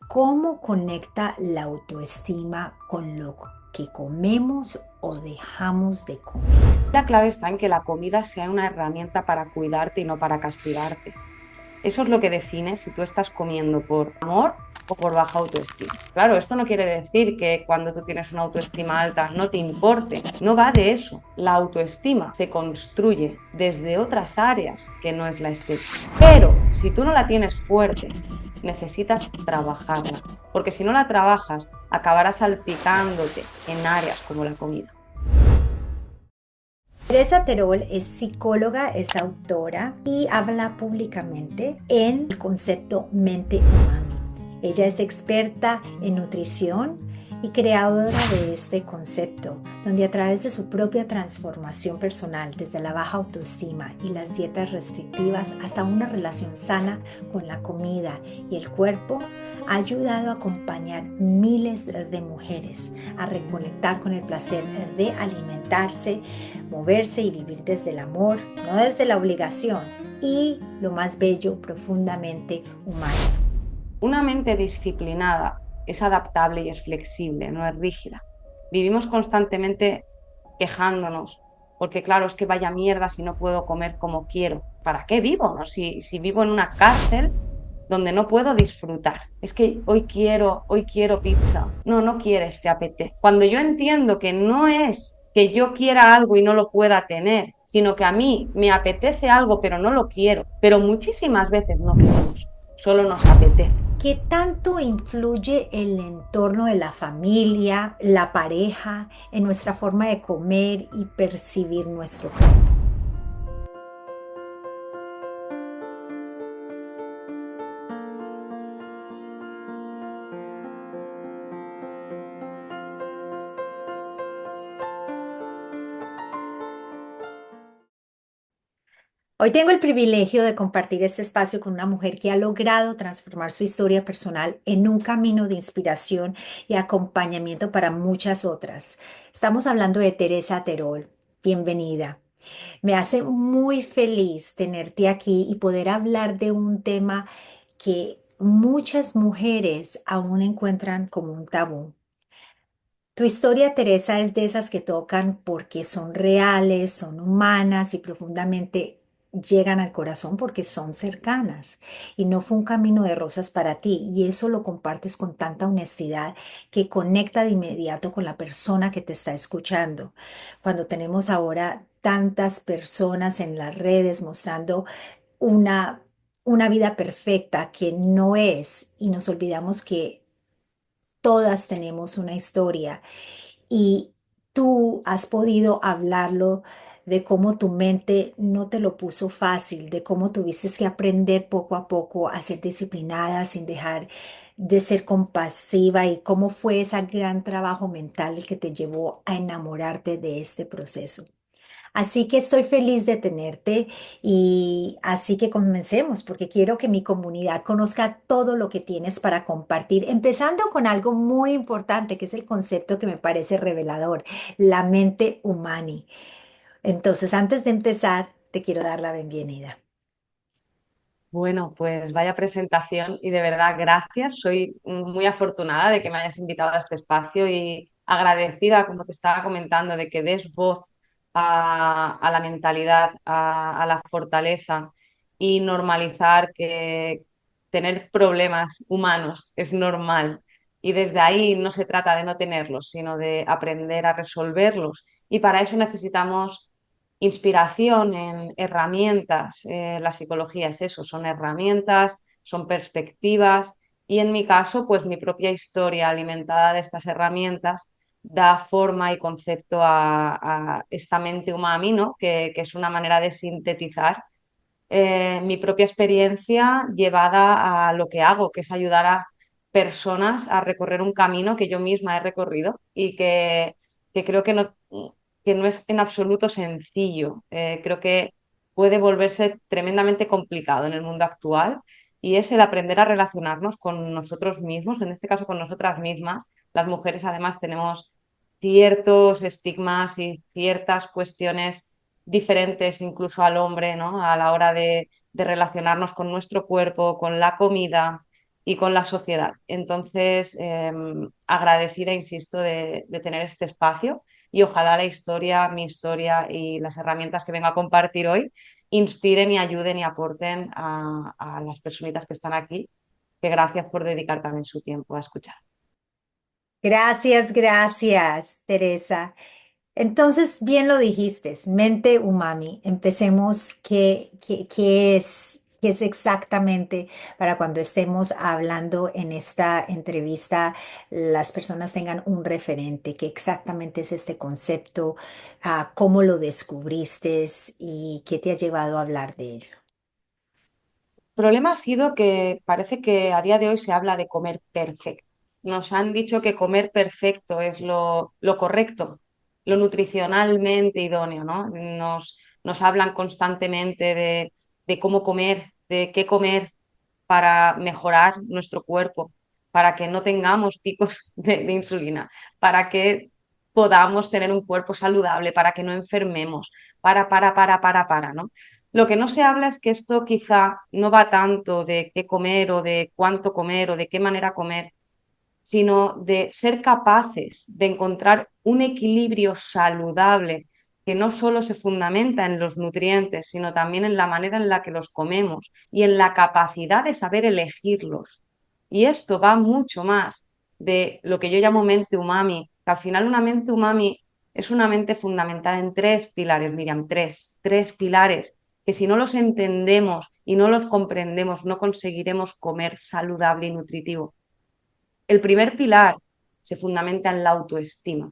¿Cómo conecta la autoestima con lo que comemos o dejamos de comer? La clave está en que la comida sea una herramienta para cuidarte y no para castigarte. Eso es lo que define si tú estás comiendo por amor o por baja autoestima. Claro, esto no quiere decir que cuando tú tienes una autoestima alta no te importe. No va de eso. La autoestima se construye desde otras áreas que no es la estética. Pero si tú no la tienes fuerte, necesitas trabajarla. Porque si no la trabajas, acabarás salpicándote en áreas como la comida. Teresa Terol es psicóloga, es autora y habla públicamente en el concepto mente umami. Ella es experta en nutrición y creadora de este concepto, donde a través de su propia transformación personal, desde la baja autoestima y las dietas restrictivas hasta una relación sana con la comida y el cuerpo, ha ayudado a acompañar miles de mujeres a reconectar con el placer de alimentarse, moverse y vivir desde el amor, no desde la obligación, y lo más bello, profundamente humano. Una mente disciplinada es adaptable y es flexible, no es rígida. Vivimos constantemente quejándonos, porque claro, es que vaya mierda si no puedo comer como quiero. ¿Para qué vivo? ¿No? Si vivo en una cárcel donde no puedo disfrutar. Es que hoy quiero pizza. No, no quieres, te apetece. Cuando yo entiendo que no es que yo quiera algo y no lo pueda tener, sino que a mí me apetece algo pero no lo quiero, pero muchísimas veces no queremos, solo nos apetece. ¿Qué tanto influye el entorno de la familia, la pareja, en nuestra forma de comer y percibir nuestro cuerpo? Hoy tengo el privilegio de compartir este espacio con una mujer que ha logrado transformar su historia personal en un camino de inspiración y acompañamiento para muchas otras. Estamos hablando de Teresa Terol. Bienvenida. Me hace muy feliz tenerte aquí y poder hablar de un tema que muchas mujeres aún encuentran como un tabú. Tu historia, Teresa, es de esas que tocan porque son reales, son humanas y profundamente llegan al corazón porque son cercanas. Y no fue un camino de rosas para ti. Y eso lo compartes con tanta honestidad que conecta de inmediato con la persona que te está escuchando. Cuando tenemos ahora tantas personas en las redes mostrando una, una vida perfecta que no es, y nos olvidamos que todas tenemos una historia y tú has podido hablarlo de cómo tu mente no te lo puso fácil, de cómo tuviste que aprender poco a poco a ser disciplinada sin dejar de ser compasiva y cómo fue ese gran trabajo mental el que te llevó a enamorarte de este proceso. Así que estoy feliz de tenerte y así que comencemos porque quiero que mi comunidad conozca todo lo que tienes para compartir, empezando con algo muy importante que es el concepto que me parece revelador, la mente humani. Entonces, antes de empezar, te quiero dar la bienvenida. Bueno, pues vaya presentación y de verdad gracias. Soy muy afortunada de que me hayas invitado a este espacio y agradecida, como te estaba comentando, de que des voz a la mentalidad, a la fortaleza y normalizar que tener problemas humanos es normal. Y desde ahí no se trata de no tenerlos, sino de aprender a resolverlos. Y para eso necesitamos inspiración en herramientas. La psicología es eso, son herramientas, son perspectivas y en mi caso, pues mi propia historia alimentada de estas herramientas da forma y concepto a esta mente umami, ¿no? Que es una manera de sintetizar mi propia experiencia llevada a lo que hago, que es ayudar a personas a recorrer un camino que yo misma he recorrido y que creo que no es en absoluto sencillo. Creo que puede volverse tremendamente complicado en el mundo actual y es el aprender a relacionarnos con nosotros mismos, en este caso con nosotras mismas. Las mujeres además tenemos ciertos estigmas y ciertas cuestiones diferentes incluso al hombre, ¿no? A la hora de relacionarnos con nuestro cuerpo, con la comida y con la sociedad. Entonces, agradecida, insisto, de tener este espacio y ojalá la historia, mi historia y las herramientas que vengo a compartir hoy inspiren y ayuden y aporten a las personitas que están aquí, que gracias por dedicar también su tiempo a escuchar. Gracias, gracias, Teresa. Entonces, bien lo dijiste, mente umami. Empecemos, qué es exactamente para cuando estemos hablando en esta entrevista, las personas tengan un referente, qué exactamente es este concepto, cómo lo descubriste y qué te ha llevado a hablar de ello. El problema ha sido que parece que a día de hoy se habla de comer perfecto. Nos han dicho que comer perfecto es lo correcto, lo nutricionalmente idóneo, ¿no? Nos hablan constantemente de cómo comer, de qué comer para mejorar nuestro cuerpo, para que no tengamos picos de insulina, para que podamos tener un cuerpo saludable, para que no enfermemos, ¿no? Lo que no se habla es que esto quizá no va tanto de qué comer o de cuánto comer o de qué manera comer, sino de ser capaces de encontrar un equilibrio saludable que no solo se fundamenta en los nutrientes, sino también en la manera en la que los comemos y en la capacidad de saber elegirlos. Y esto va mucho más de lo que yo llamo mente umami, que al final una mente umami es una mente fundamentada en tres pilares, Miriam, tres pilares que si no los entendemos y no los comprendemos, no conseguiremos comer saludable y nutritivo. El primer pilar se fundamenta en la autoestima.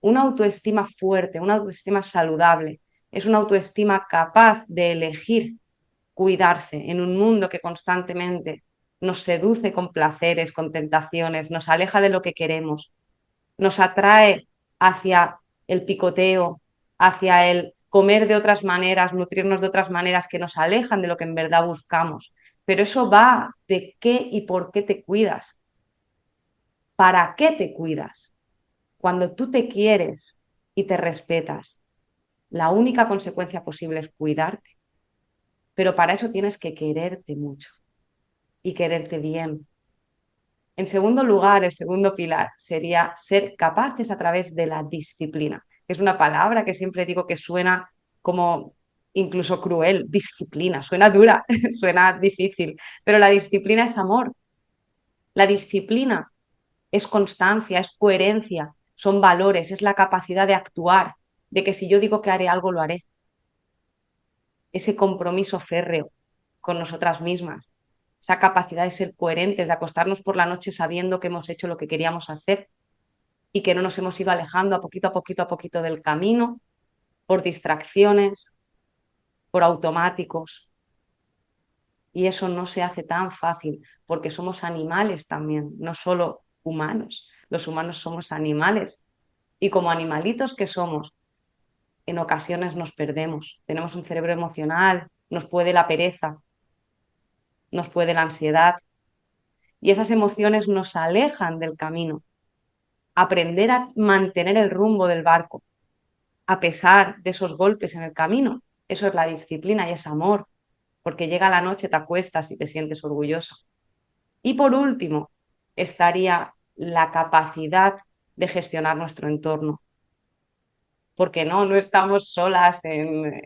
Una autoestima fuerte, una autoestima saludable, es una autoestima capaz de elegir cuidarse en un mundo que constantemente nos seduce con placeres, con tentaciones, nos aleja de lo que queremos, nos atrae hacia el picoteo, hacia el comer de otras maneras, nutrirnos de otras maneras que nos alejan de lo que en verdad buscamos. Pero eso va de qué y por qué te cuidas. ¿Para qué te cuidas? Cuando tú te quieres y te respetas, la única consecuencia posible es cuidarte, pero para eso tienes que quererte mucho y quererte bien. En segundo lugar, el segundo pilar sería ser capaces a través de la disciplina, que es una palabra que siempre digo que suena como incluso cruel, disciplina, suena dura, suena difícil, pero la disciplina es amor. La disciplina es constancia, es coherencia, son valores, es la capacidad de actuar, de que si yo digo que haré algo, lo haré. Ese compromiso férreo con nosotras mismas, esa capacidad de ser coherentes, de acostarnos por la noche sabiendo que hemos hecho lo que queríamos hacer y que no nos hemos ido alejando a poquito del camino por distracciones, por automáticos. Y eso no se hace tan fácil porque somos animales también, no solo humanos. Los humanos somos animales y como animalitos que somos, en ocasiones nos perdemos. Tenemos un cerebro emocional, nos puede la pereza, nos puede la ansiedad y esas emociones nos alejan del camino. Aprender a mantener el rumbo del barco a pesar de esos golpes en el camino, eso es la disciplina y es amor, porque llega la noche, te acuestas y te sientes orgulloso. Y por último, estaría la capacidad de gestionar nuestro entorno, porque no estamos solas en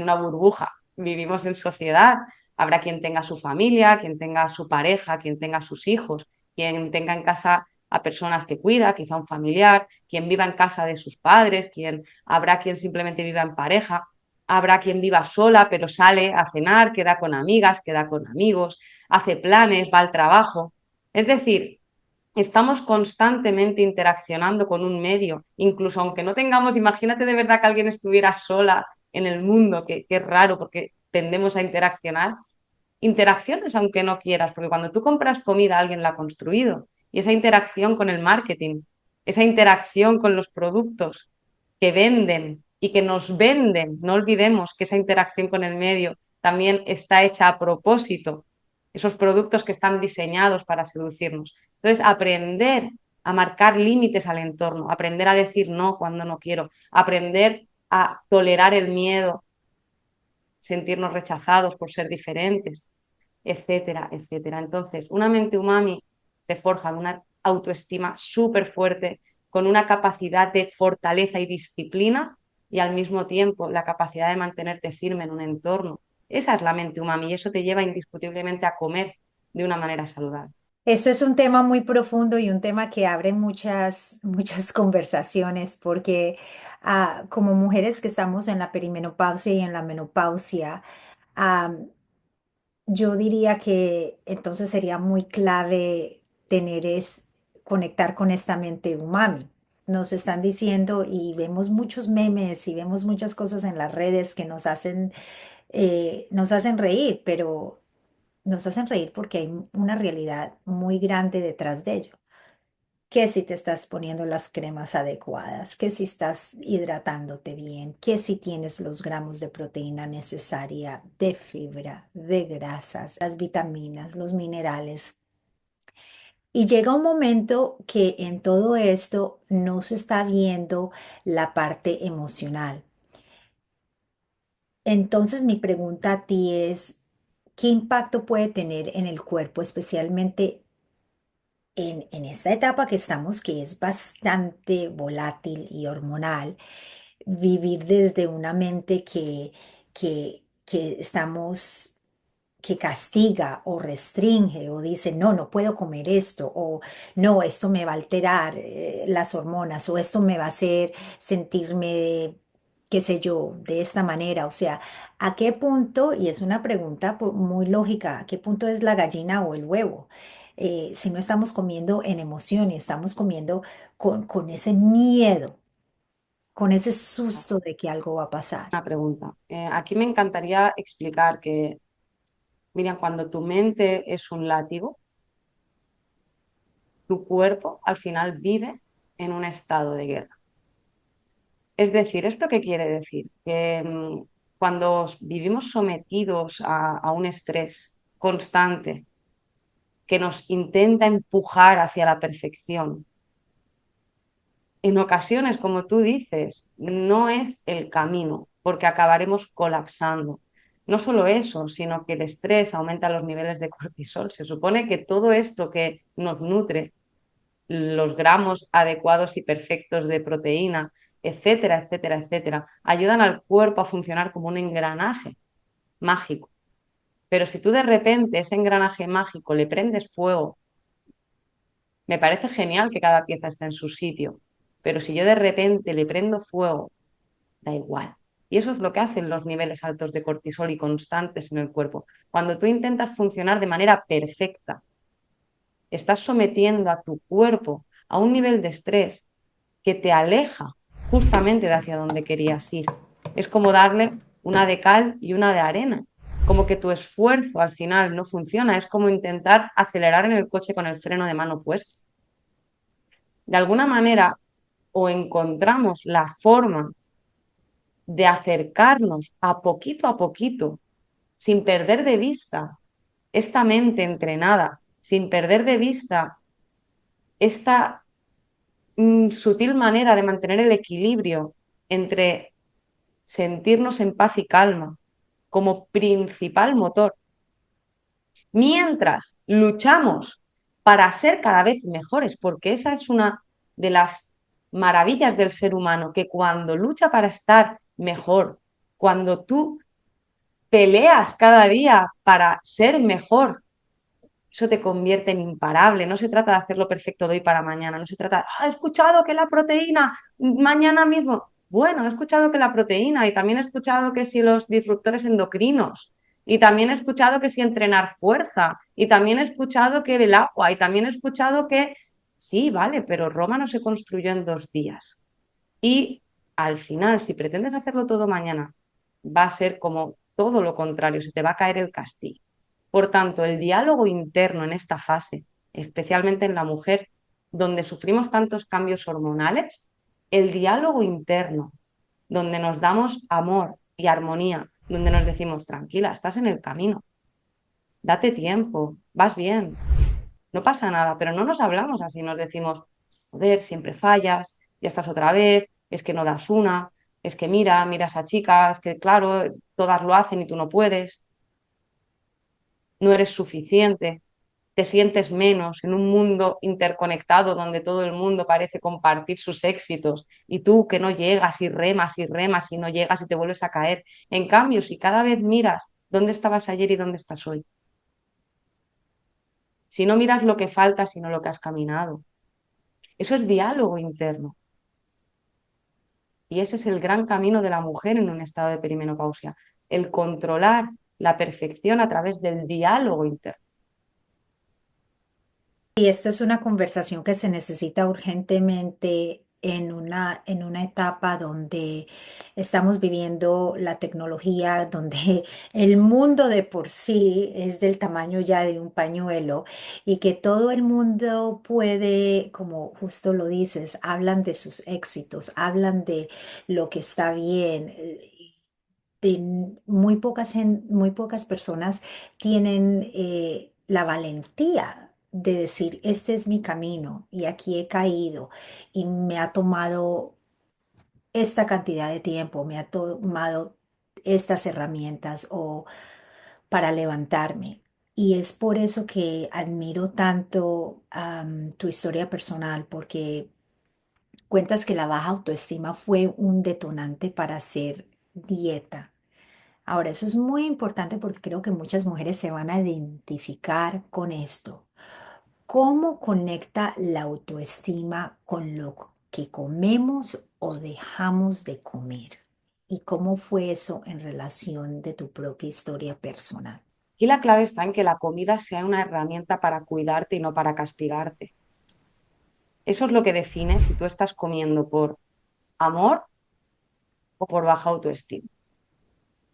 una burbuja, vivimos en sociedad. Habrá quien tenga su familia, quien tenga su pareja, quien tenga sus hijos, quien tenga en casa a personas que cuida, quizá un familiar, quien viva en casa de sus padres, habrá quien simplemente viva en pareja, habrá quien viva sola pero sale a cenar, queda con amigas, queda con amigos, hace planes, va al trabajo. Es decir, estamos constantemente interaccionando con un medio, incluso aunque no tengamos, imagínate de verdad que alguien estuviera sola en el mundo, que es raro porque tendemos a interaccionar, interacciones aunque no quieras, porque cuando tú compras comida alguien la ha construido y esa interacción con el marketing, esa interacción con los productos que venden y que nos venden, no olvidemos que esa interacción con el medio también está hecha a propósito, esos productos que están diseñados para seducirnos. Entonces, aprender a marcar límites al entorno, aprender a decir no cuando no quiero, aprender a tolerar el miedo, sentirnos rechazados por ser diferentes, etcétera, etcétera. Entonces, una mente umami se forja de una autoestima súper fuerte, con una capacidad de fortaleza y disciplina y al mismo tiempo la capacidad de mantenerte firme en un entorno. Esa es la mente umami y eso te lleva indiscutiblemente a comer de una manera saludable. Esto es un tema muy profundo y un tema que abre muchas conversaciones porque como mujeres que estamos en la perimenopausia y en la menopausia, ah, yo diría que entonces sería muy clave conectar con esta mente umami. Nos están diciendo y vemos muchos memes y vemos muchas cosas en las redes que nos hacen reír, pero nos hacen reír porque hay una realidad muy grande detrás de ello. Que si te estás poniendo las cremas adecuadas, que si estás hidratándote bien, que si tienes los gramos de proteína necesaria, de fibra, de grasas, las vitaminas, los minerales. Y llega un momento que en todo esto no se está viendo la parte emocional. Entonces mi pregunta a ti es, ¿qué impacto puede tener en el cuerpo, especialmente en esta etapa que estamos, que es bastante volátil y hormonal, vivir desde una mente que estamos, que castiga o restringe o dice, no, no puedo comer esto, o no, esto me va a alterar las hormonas, o esto me va a hacer sentirme, qué sé yo, de esta manera? O sea, ¿a qué punto, y es una pregunta muy lógica, ¿a qué punto es la gallina o el huevo? Si no estamos comiendo en emoción y estamos comiendo con ese miedo, con ese susto de que algo va a pasar. Una pregunta. Aquí me encantaría explicar que, Miriam, cuando tu mente es un látigo, tu cuerpo al final vive en un estado de guerra. Es decir, ¿esto qué quiere decir? Que cuando vivimos sometidos a un estrés constante que nos intenta empujar hacia la perfección, en ocasiones, como tú dices, no es el camino, porque acabaremos colapsando. No solo eso, sino que el estrés aumenta los niveles de cortisol. Se supone que todo esto que nos nutre, los gramos adecuados y perfectos de proteína, etcétera, etcétera, etcétera, ayudan al cuerpo a funcionar como un engranaje mágico. Pero si tú de repente ese engranaje mágico le prendes fuego, me parece genial que cada pieza esté en su sitio, pero si yo de repente le prendo fuego, da igual. Y eso es lo que hacen los niveles altos de cortisol y constantes en el cuerpo. Cuando tú intentas funcionar de manera perfecta, estás sometiendo a tu cuerpo a un nivel de estrés que te aleja justamente de hacia donde querías ir. Es como darle una de cal y una de arena. Como que tu esfuerzo al final no funciona. Es como intentar acelerar en el coche con el freno de mano puesto. De alguna manera, o encontramos la forma de acercarnos a poquito, sin perder de vista esta mente entrenada, sin perder de vista esta sutil manera de mantener el equilibrio entre sentirnos en paz y calma como principal motor, mientras luchamos para ser cada vez mejores, porque esa es una de las maravillas del ser humano, que cuando lucha para estar mejor, cuando tú peleas cada día para ser mejor, eso te convierte en imparable. No se trata de hacerlo perfecto de hoy para mañana. No se trata, he escuchado que la proteína mañana mismo. Bueno, he escuchado que la proteína y también he escuchado que si los disruptores endocrinos y también he escuchado que si entrenar fuerza y también he escuchado que el agua y también he escuchado que sí, vale, pero Roma no se construyó en 2 días. Y al final, si pretendes hacerlo todo mañana, va a ser como todo lo contrario, se te va a caer el castillo. Por tanto, el diálogo interno en esta fase, especialmente en la mujer, donde sufrimos tantos cambios hormonales, el diálogo interno, donde nos damos amor y armonía, donde nos decimos, tranquila, estás en el camino, date tiempo, vas bien, no pasa nada, pero no nos hablamos así, nos decimos, joder, siempre fallas, ya estás otra vez, es que no das una, es que mira a esa chica, es que claro, todas lo hacen y tú no puedes. no eres suficiente, te sientes menos en un mundo interconectado donde todo el mundo parece compartir sus éxitos y tú que no llegas y remas y no llegas y te vuelves a caer. En cambio, si cada vez miras dónde estabas ayer y dónde estás hoy, si no miras lo que falta, sino lo que has caminado, eso es diálogo interno. Y ese es el gran camino de la mujer en un estado de perimenopausia, el controlar la perfección a través del diálogo interno. Y esto es una conversación que se necesita urgentemente en una etapa donde estamos viviendo la tecnología, donde el mundo de por sí es del tamaño ya de un pañuelo y que todo el mundo puede, como justo lo dices, hablan de sus éxitos, hablan de lo que está bien. Muy pocas personas tienen la valentía de decir, este es mi camino y aquí he caído y me ha tomado esta cantidad de tiempo, me ha tomado estas herramientas o para levantarme. Y es por eso que admiro tanto tu historia personal, porque cuentas que la baja autoestima fue un detonante para hacer dieta. Ahora, eso es muy importante porque creo que muchas mujeres se van a identificar con esto. ¿Cómo conecta la autoestima con lo que comemos o dejamos de comer? ¿Y cómo fue eso en relación de tu propia historia personal? Aquí la clave está en que la comida sea una herramienta para cuidarte y no para castigarte. Eso es lo que define si tú estás comiendo por amor o por baja autoestima.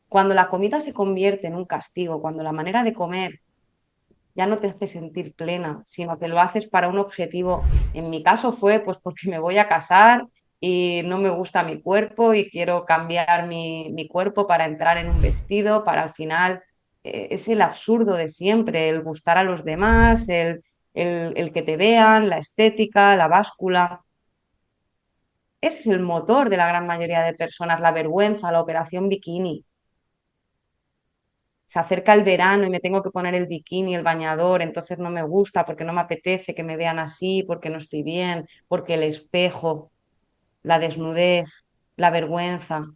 Cuando la comida se convierte en un castigo, cuando la manera de comer ya no te hace sentir plena, sino que lo haces para un objetivo. En mi caso fue pues porque me voy a casar y no me gusta mi cuerpo y quiero cambiar mi cuerpo para entrar en un vestido, para al final, es el absurdo de siempre, el gustar a los demás, el que te vean, la estética, la báscula. Ese es el motor de la gran mayoría de personas, la vergüenza, la operación bikini. Se acerca el verano y me tengo que poner el bikini, el bañador, entonces no me gusta porque no me apetece que me vean así, porque no estoy bien, porque el espejo, la desnudez, la vergüenza,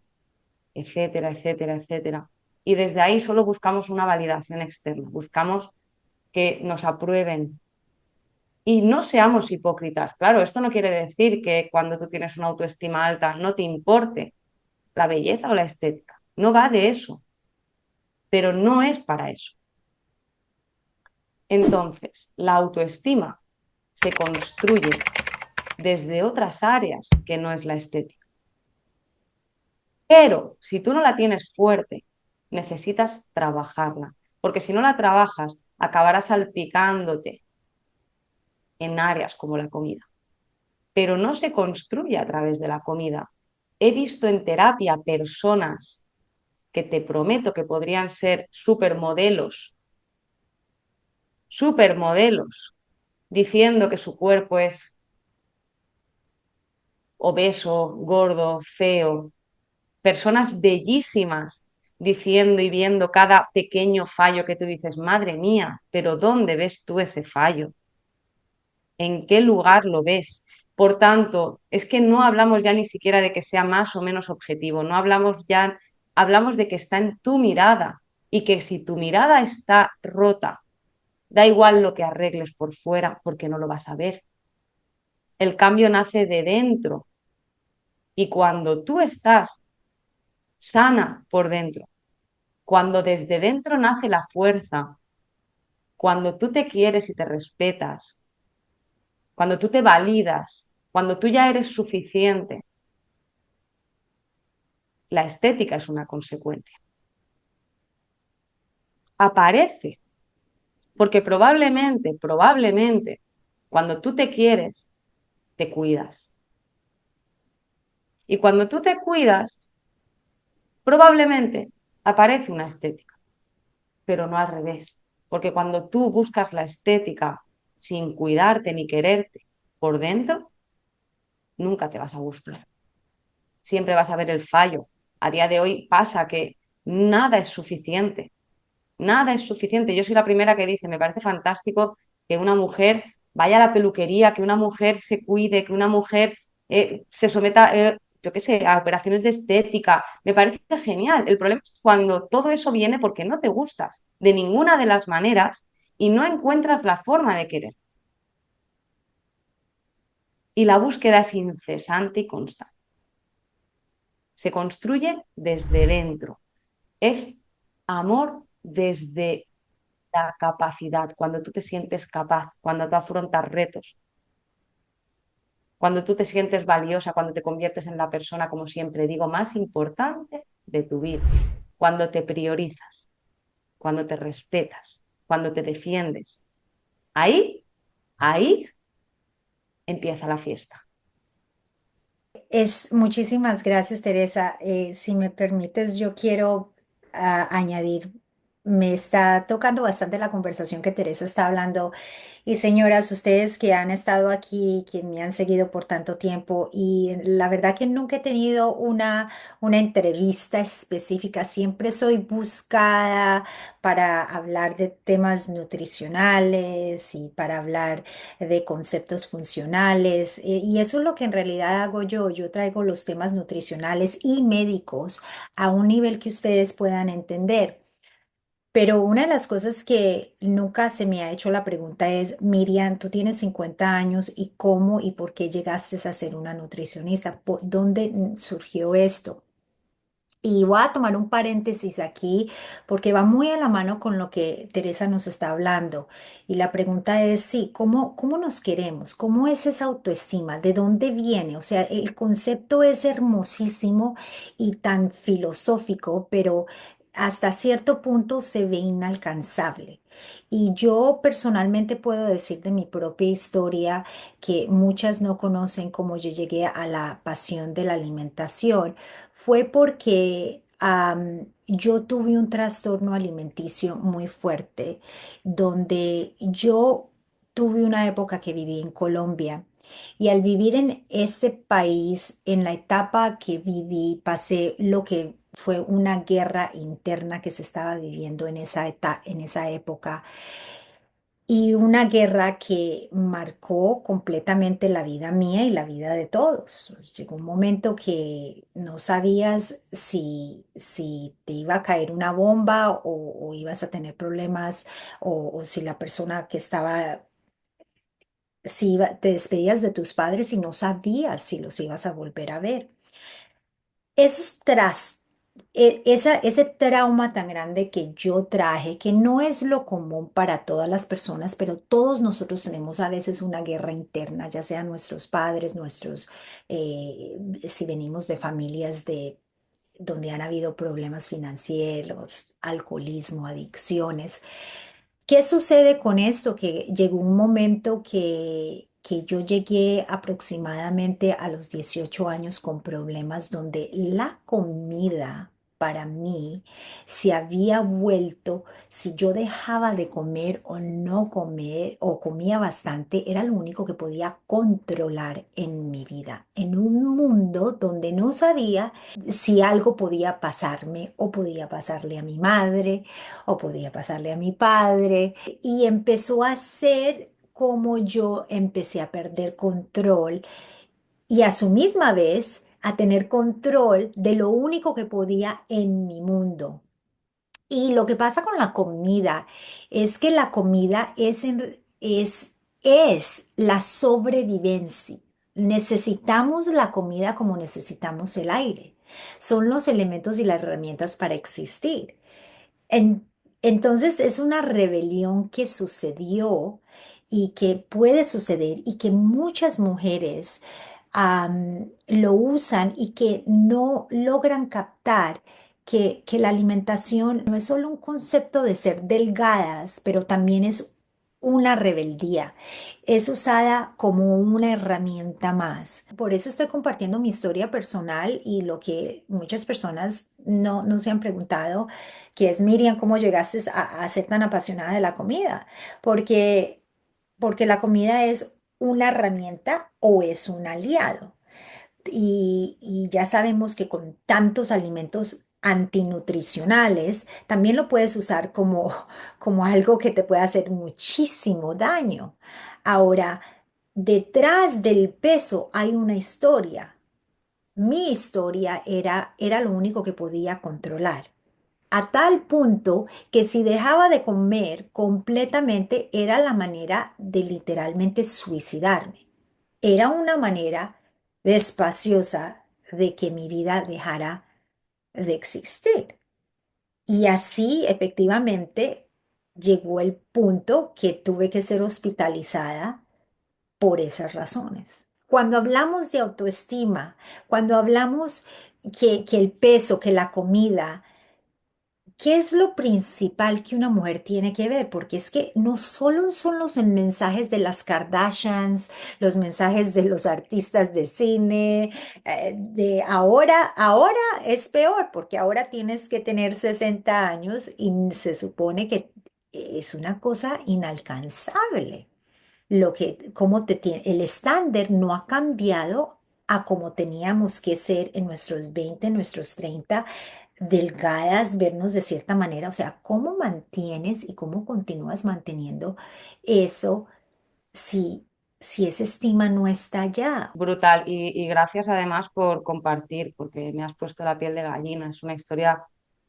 etcétera, etcétera, etcétera. Y desde ahí solo buscamos una validación externa, buscamos que nos aprueben. Y no seamos hipócritas. Claro, esto no quiere decir que cuando tú tienes una autoestima alta no te importe la belleza o la estética. No va de eso, pero no es para eso. Entonces, la autoestima se construye desde otras áreas que no es la estética. Pero si tú no la tienes fuerte, necesitas trabajarla, porque si no la trabajas, acabarás salpicándote en áreas como la comida. Pero no se construye a través de la comida. He visto en terapia personas que te prometo que podrían ser supermodelos, diciendo que su cuerpo es obeso, gordo, feo, personas bellísimas diciendo y viendo cada pequeño fallo que tú dices, madre mía, pero ¿dónde ves tú ese fallo? ¿En qué lugar lo ves? Por tanto, es que no hablamos ya ni siquiera de que sea más o menos objetivo, no hablamos ya, hablamos de que está en tu mirada y que si tu mirada está rota, da igual lo que arregles por fuera porque no lo vas a ver. El cambio nace de dentro y cuando tú estás sana por dentro, cuando desde dentro nace la fuerza, cuando tú te quieres y te respetas, cuando tú te validas, cuando tú ya eres suficiente, la estética es una consecuencia. Aparece, porque probablemente, cuando tú te quieres, te cuidas. Y cuando tú te cuidas, probablemente aparece una estética, pero no al revés. Porque cuando tú buscas la estética sin cuidarte ni quererte por dentro, nunca te vas a gustar. Siempre vas a ver el fallo. A día de hoy pasa que nada es suficiente. nada es suficiente. Yo soy la primera que dice, me parece fantástico que una mujer vaya a la peluquería, que una mujer se cuide, que una mujer se someta, yo qué sé, a operaciones de estética. Me parece genial. El problema es cuando todo eso viene porque no te gustas de ninguna de las maneras y no encuentras la forma de querer. Y la búsqueda es incesante y constante. Se construye desde dentro. Es amor desde la capacidad, cuando tú te sientes capaz, cuando tú afrontas retos, cuando tú te sientes valiosa, cuando te conviertes en la persona, como siempre digo, más importante de tu vida, cuando te priorizas, cuando te respetas, cuando te defiendes. Ahí, ahí empieza la fiesta. Muchísimas gracias, Teresa. Si me permites, yo quiero añadir, me está tocando bastante la conversación que Teresa está hablando. Y señoras, ustedes que han estado aquí, que me han seguido por tanto tiempo, y la verdad que nunca he tenido una entrevista específica, siempre soy buscada para hablar de temas nutricionales y para hablar de conceptos funcionales. Y eso es lo que en realidad hago yo. Yo traigo los temas nutricionales y médicos a un nivel que ustedes puedan entender. Pero una de las cosas que nunca se me ha hecho la pregunta es, Miriam, tú tienes 50 años y cómo y por qué llegaste a ser una nutricionista. ¿Por dónde surgió esto? Y voy a tomar un paréntesis aquí porque va muy a la mano con lo que Teresa nos está hablando. Y la pregunta es, sí, ¿cómo nos queremos? ¿Cómo es esa autoestima? ¿De dónde viene? O sea, el concepto es hermosísimo y tan filosófico, pero hasta cierto punto se ve inalcanzable. Y yo personalmente puedo decir de mi propia historia que muchas no conocen cómo yo llegué a la pasión de la alimentación fue porque yo tuve un trastorno alimenticio muy fuerte, donde yo tuve una época que viví en Colombia y al vivir en este país, en la etapa que viví, pasé lo que fue una guerra interna que se estaba viviendo en en esa época y una guerra que marcó completamente la vida mía y la vida de todos. Llegó un momento que no sabías si te iba a caer una bomba o ibas a tener problemas o si la persona que estaba, te despedías de tus padres y no sabías si los ibas a volver a ver. Esos tras, ese trauma tan grande que yo traje, que no es lo común para todas las personas, pero todos nosotros tenemos a veces una guerra interna, ya sea nuestros padres, si venimos de familias donde han habido problemas financieros, alcoholismo, adicciones. ¿Qué sucede con esto? Que llegó un momento que yo llegué aproximadamente a los 18 años con problemas donde la comida para mí se había vuelto, si yo dejaba de comer o no comer o comía bastante, era lo único que podía controlar en mi vida, en un mundo donde no sabía si algo podía pasarme o podía pasarle a mi madre o podía pasarle a mi padre. Y empezó a ser como yo empecé a perder control y a su misma vez a tener control de lo único que podía en mi mundo. Y lo que pasa con la comida es que la comida es la sobrevivencia. Necesitamos la comida como necesitamos el aire. Son los elementos y las herramientas para existir. En- entonces es una rebelión que sucedió y que puede suceder y que muchas mujeres lo usan y que no logran captar que la alimentación no es solo un concepto de ser delgadas, pero también es una rebeldía. Es usada como una herramienta más. Por eso estoy compartiendo mi historia personal y lo que muchas personas no se han preguntado que es Miriam, ¿cómo llegaste a ser tan apasionada de la comida? Porque, porque la comida es una herramienta o es un aliado. Y ya sabemos que con tantos alimentos antinutricionales, también lo puedes usar como algo que te puede hacer muchísimo daño. Ahora, detrás del peso hay una historia. Mi historia era lo único que podía controlar. A tal punto que si dejaba de comer completamente era la manera de literalmente suicidarme. Era una manera despaciosa de que mi vida dejara de existir. Y así efectivamente llegó el punto que tuve que ser hospitalizada por esas razones. Cuando hablamos de autoestima, cuando hablamos que el peso, que la comida, ¿qué es lo principal que una mujer tiene que ver? Porque es que no solo son los mensajes de las Kardashians, los mensajes de los artistas de cine, de ahora es peor, porque ahora tienes que tener 60 años y se supone que es una cosa inalcanzable. Cómo el estándar no ha cambiado a como teníamos que ser en nuestros 20, en nuestros 30 delgadas, vernos de cierta manera. O sea, ¿cómo mantienes y cómo continúas manteniendo eso si, si esa estima no está allá? Brutal. Y gracias además por compartir, porque me has puesto la piel de gallina. Es una historia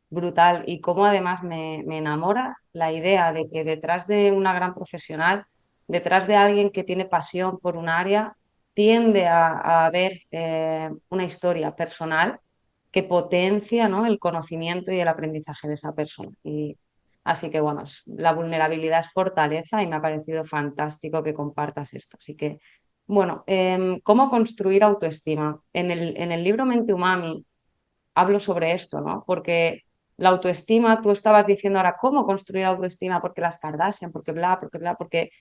brutal. Y cómo además me enamora la idea de que detrás de una gran profesional, detrás de alguien que tiene pasión por un área, tiende a ver una historia personal que potencia, ¿no?, el conocimiento y el aprendizaje de esa persona. Y así que bueno, la vulnerabilidad es fortaleza y me ha parecido fantástico que compartas esto. Así que bueno, ¿cómo construir autoestima? En el libro Mente Umami hablo sobre esto, ¿no? Porque la autoestima, tú estabas diciendo ahora, ¿cómo construir autoestima? Porque las Kardashian, porque bla, porque,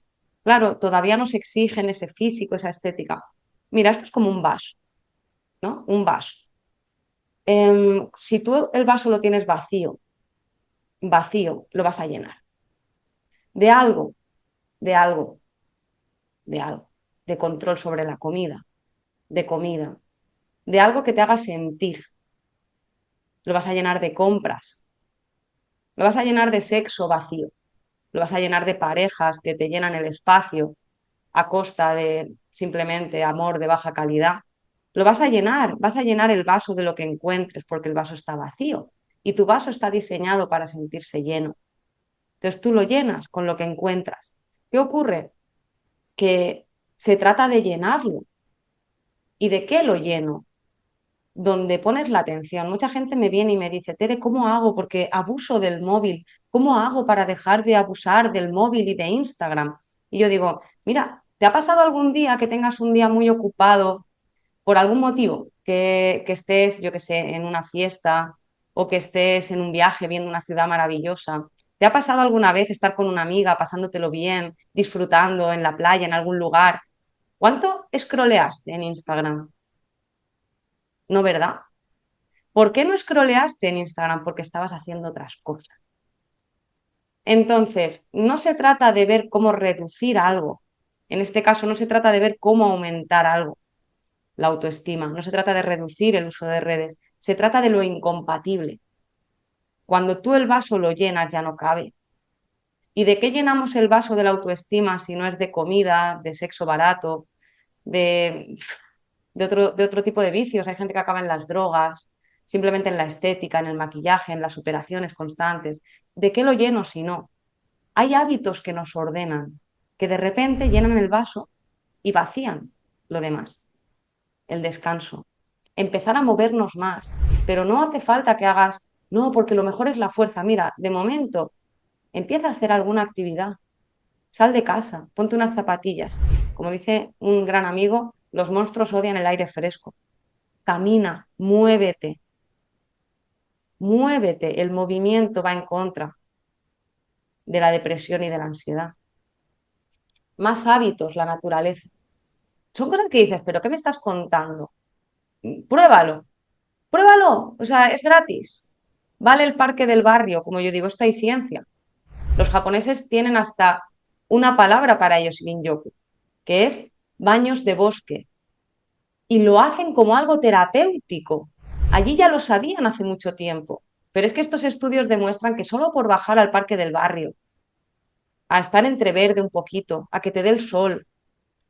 claro, todavía nos exigen ese físico, esa estética. Mira, esto es como un vaso, ¿no? Un vaso. Si tú el vaso lo tienes vacío, vacío, lo vas a llenar. De algo, de algo, de algo. De control sobre la comida, de comida, de algo que te haga sentir. Lo vas a llenar de compras, lo vas a llenar de sexo vacío, lo vas a llenar de parejas que te llenan el espacio a costa de simplemente amor de baja calidad. Lo vas a llenar el vaso de lo que encuentres porque el vaso está vacío y tu vaso está diseñado para sentirse lleno. Entonces tú lo llenas con lo que encuentras. ¿Qué ocurre? Que se trata de llenarlo. ¿Y de qué lo lleno? Donde pones la atención. Mucha gente me viene y me dice, Tere, ¿cómo hago? Porque abuso del móvil. ¿Cómo hago para dejar de abusar del móvil y de Instagram? Y yo digo, mira, ¿te ha pasado algún día que tengas un día muy ocupado por algún motivo? Que estés, yo qué sé, en una fiesta o que estés en un viaje viendo una ciudad maravillosa. ¿Te ha pasado alguna vez estar con una amiga, pasándotelo bien, disfrutando en la playa, en algún lugar? ¿Cuánto scrolleaste en Instagram? ¿No, verdad? ¿Por qué no scrolleaste en Instagram? Porque estabas haciendo otras cosas. Entonces, no se trata de ver cómo reducir algo. En este caso, no se trata de ver cómo aumentar algo, la autoestima. No se trata de reducir el uso de redes. Se trata de lo incompatible. Cuando tú el vaso lo llenas, ya no cabe. ¿Y de qué llenamos el vaso de la autoestima si no es de comida, de sexo barato, de, de otro tipo de vicios? Hay gente que acaba en las drogas, simplemente en la estética, en el maquillaje, en las operaciones constantes. ¿De qué lo lleno si no? Hay hábitos que nos ordenan, que de repente llenan el vaso y vacían lo demás. El descanso, empezar a movernos más, pero no hace falta que hagas, no, porque lo mejor es la fuerza. Mira, de momento, empieza a hacer alguna actividad, sal de casa, ponte unas zapatillas. Como dice un gran amigo, los monstruos odian el aire fresco. Camina, muévete, muévete. El movimiento va en contra de la depresión y de la ansiedad. Más hábitos, la naturaleza. Son cosas que dices, pero ¿qué me estás contando? Pruébalo, pruébalo. O sea, es gratis. Vale el parque del barrio, como yo digo, esto hay ciencia. Los japoneses tienen hasta una palabra para ellos, Shinjoku, que es baños de bosque. Y lo hacen como algo terapéutico. Allí ya lo sabían hace mucho tiempo, pero es que estos estudios demuestran que solo por bajar al parque del barrio, a estar entre verde un poquito, a que te dé el sol,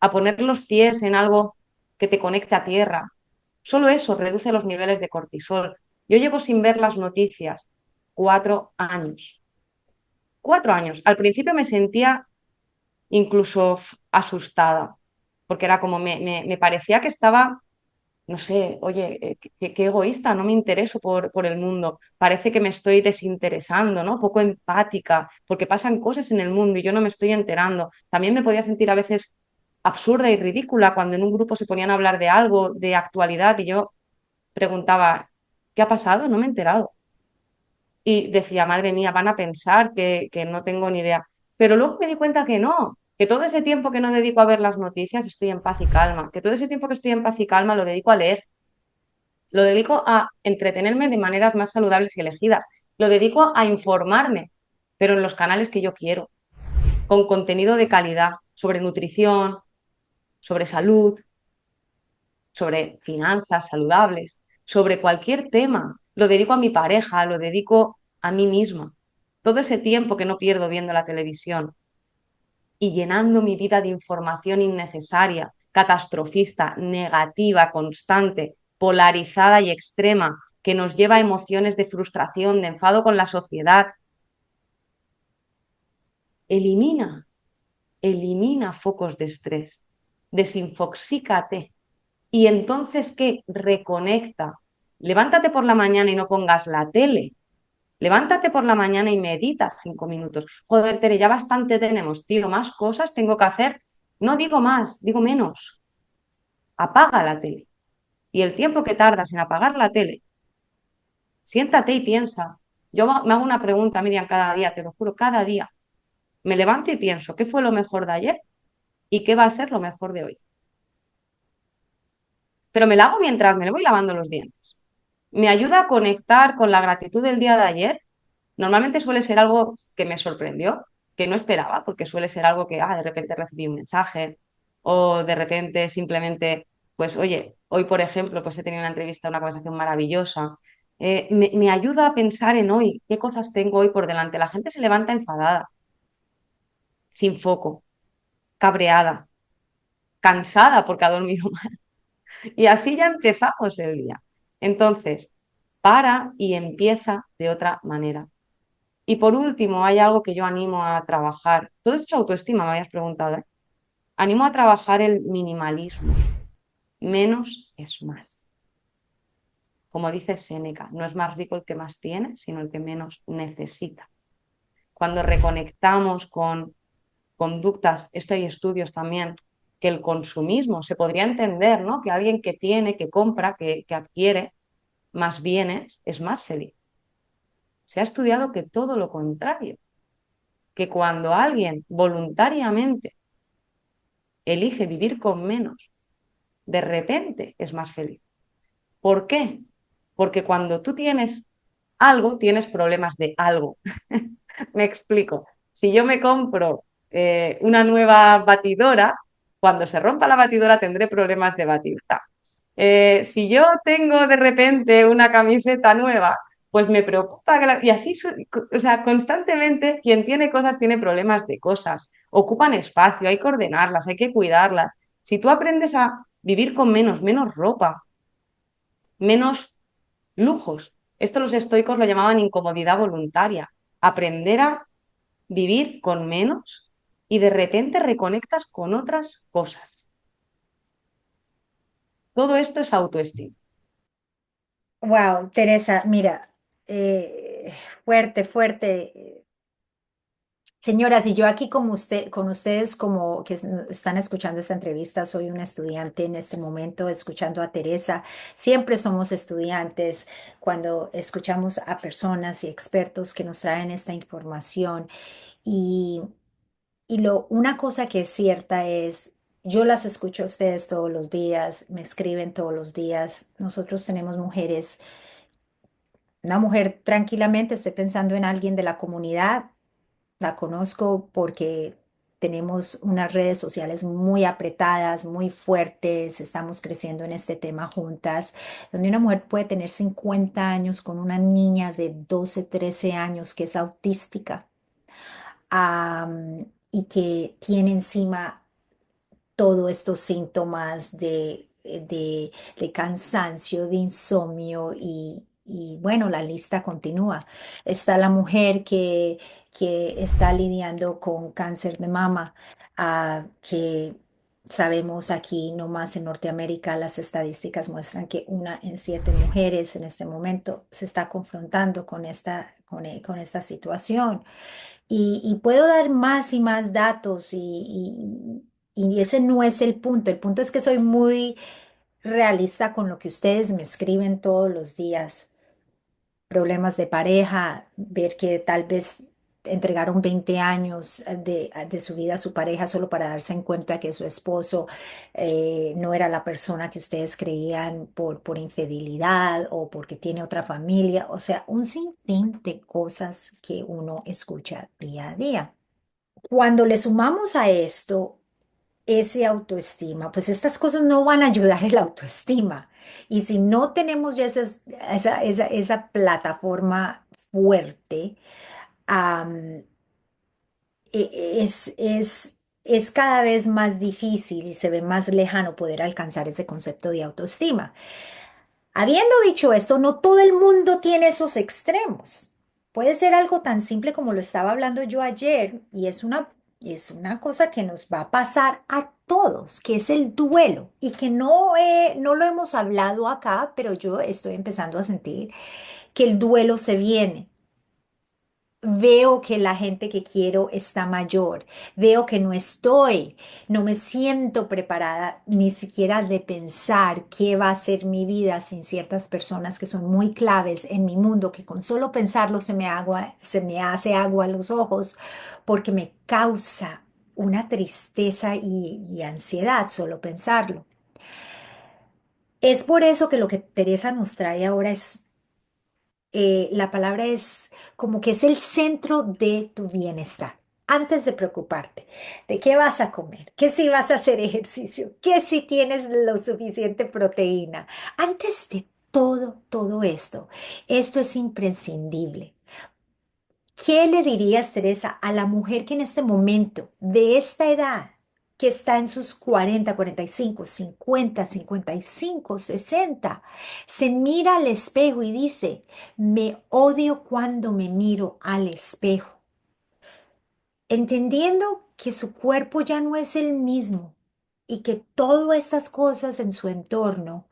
a poner los pies en algo que te conecte a tierra, solo eso reduce los niveles de cortisol. Yo llevo sin ver las noticias 4 años. 4 años. Al principio me sentía incluso asustada, porque era como me parecía que estaba, no sé, oye, qué egoísta, no me intereso por el mundo, parece que me estoy desinteresando, ¿no? Poco empática, porque pasan cosas en el mundo y yo no me estoy enterando. También me podía sentir a veces absurda y ridícula cuando en un grupo se ponían a hablar de algo, de actualidad, y yo preguntaba, ¿qué ha pasado? No me he enterado. Y decía, madre mía, van a pensar que no tengo ni idea. Pero luego me di cuenta que no, que todo ese tiempo que no dedico a ver las noticias estoy en paz y calma, que todo ese tiempo que estoy en paz y calma lo dedico a leer, lo dedico a entretenerme de maneras más saludables y elegidas, lo dedico a informarme, pero en los canales que yo quiero, con contenido de calidad sobre nutrición, sobre salud, sobre finanzas saludables, sobre cualquier tema. Lo dedico a mi pareja, lo dedico a mí misma. Todo ese tiempo que no pierdo viendo la televisión y llenando mi vida de información innecesaria, catastrofista, negativa, constante, polarizada y extrema, que nos lleva a emociones de frustración, de enfado con la sociedad. Elimina, elimina focos de estrés, desinfoxícate. Y entonces, ¿qué? Reconecta. Levántate por la mañana y no pongas la tele. Levántate por la mañana y medita 5 minutos. Joder, Tere, ya bastante tenemos, tío, más cosas tengo que hacer. No digo más, digo menos. Apaga la tele. Y el tiempo que tardas en apagar la tele, siéntate y piensa. Yo me hago una pregunta, Miriam, cada día, te lo juro, cada día. Me levanto y pienso, ¿qué fue lo mejor de ayer y qué va a ser lo mejor de hoy? Pero me la hago mientras me voy lavando los dientes. Me ayuda a conectar con la gratitud del día de ayer. Normalmente suele ser algo que me sorprendió, que no esperaba, porque suele ser algo que de repente recibí un mensaje o de repente simplemente, pues oye, hoy por ejemplo, pues he tenido una entrevista, una conversación maravillosa. Me ayuda a pensar en hoy, qué cosas tengo hoy por delante. La gente se levanta enfadada, sin foco, cabreada, cansada porque ha dormido mal. Y así ya empezamos el día. Entonces, para y empieza de otra manera. Y por último, hay algo que yo animo a trabajar. Todo esto es autoestima, me habías preguntado, ¿eh? Animo a trabajar el minimalismo. Menos es más. Como dice Séneca, no es más rico el que más tiene, sino el que menos necesita. Cuando reconectamos con conductas, esto hay estudios también, que el consumismo se podría entender, ¿no? Que alguien que tiene, que compra, que adquiere más bienes, es más feliz. Se ha estudiado que todo lo contrario, que cuando alguien voluntariamente elige vivir con menos, de repente es más feliz. ¿Por qué? Porque cuando tú tienes algo, tienes problemas de algo. Me explico. Si yo me compro una nueva batidora, cuando se rompa la batidora tendré problemas de batidora. Si yo tengo de repente una camiseta nueva, pues me preocupa y así, o sea, constantemente quien tiene cosas tiene problemas de cosas, ocupan espacio, hay que ordenarlas, hay que cuidarlas. Si tú aprendes a vivir con menos ropa, menos lujos, esto los estoicos lo llamaban incomodidad voluntaria, aprender a vivir con menos y de repente reconectas con otras cosas. Todo esto es autoestima. Wow, Teresa, mira, eh, fuerte, fuerte. Señoras, y yo aquí como usted, con ustedes como que están escuchando esta entrevista, soy una estudiante en este momento escuchando a Teresa. Siempre somos estudiantes cuando escuchamos a personas y expertos que nos traen esta información. Y, una cosa que es cierta es, yo las escucho a ustedes todos los días, me escriben todos los días. Nosotros tenemos mujeres, una mujer tranquilamente, estoy pensando en alguien de la comunidad, la conozco porque tenemos unas redes sociales muy apretadas, muy fuertes, estamos creciendo en este tema juntas, donde una mujer puede tener 50 años con una niña de 12, 13 años que es autística, y que tiene encima todos estos síntomas de cansancio, de insomnio y bueno, la lista continúa. Está la mujer que está lidiando con cáncer de mama, que sabemos aquí, no más en Norteamérica, las estadísticas muestran que 1 en 7 mujeres en este momento se está confrontando con esta situación. Y puedo dar más y más datos y ese no es el punto. El punto es que soy muy realista con lo que ustedes me escriben todos los días. Problemas de pareja, ver que tal vez entregaron 20 años de su vida a su pareja solo para darse en cuenta que su esposo no era la persona que ustedes creían por infidelidad o porque tiene otra familia. O sea, un sinfín de cosas que uno escucha día a día. Cuando le sumamos a esto ese autoestima, pues estas cosas no van a ayudar el autoestima. Y si no tenemos ya esa plataforma fuerte, am, es cada vez más difícil y se ve más lejano poder alcanzar ese concepto de autoestima. Habiendo dicho esto, no todo el mundo tiene esos extremos. Puede ser algo tan simple como lo estaba hablando yo ayer, y es una cosa que nos va a pasar a todos, que es el duelo, y que no lo hemos hablado acá, pero yo estoy empezando a sentir que el duelo se viene. Veo que la gente que quiero está mayor, veo que no me siento preparada ni siquiera de pensar qué va a ser mi vida sin ciertas personas que son muy claves en mi mundo, que con solo pensarlo se me hace agua a los ojos porque me causa una tristeza y ansiedad solo pensarlo. Es por eso que lo que Teresa nos trae ahora la palabra es como que es el centro de tu bienestar. Antes de preocuparte de qué vas a comer, que si vas a hacer ejercicio, que si tienes lo suficiente proteína, antes de todo esto es imprescindible. ¿Qué le dirías, Teresa, a la mujer que en este momento, de esta edad, que está en sus 40, 45, 50, 55, 60, se mira al espejo y dice, me odio cuando me miro al espejo, entendiendo que su cuerpo ya no es el mismo y que todas estas cosas en su entorno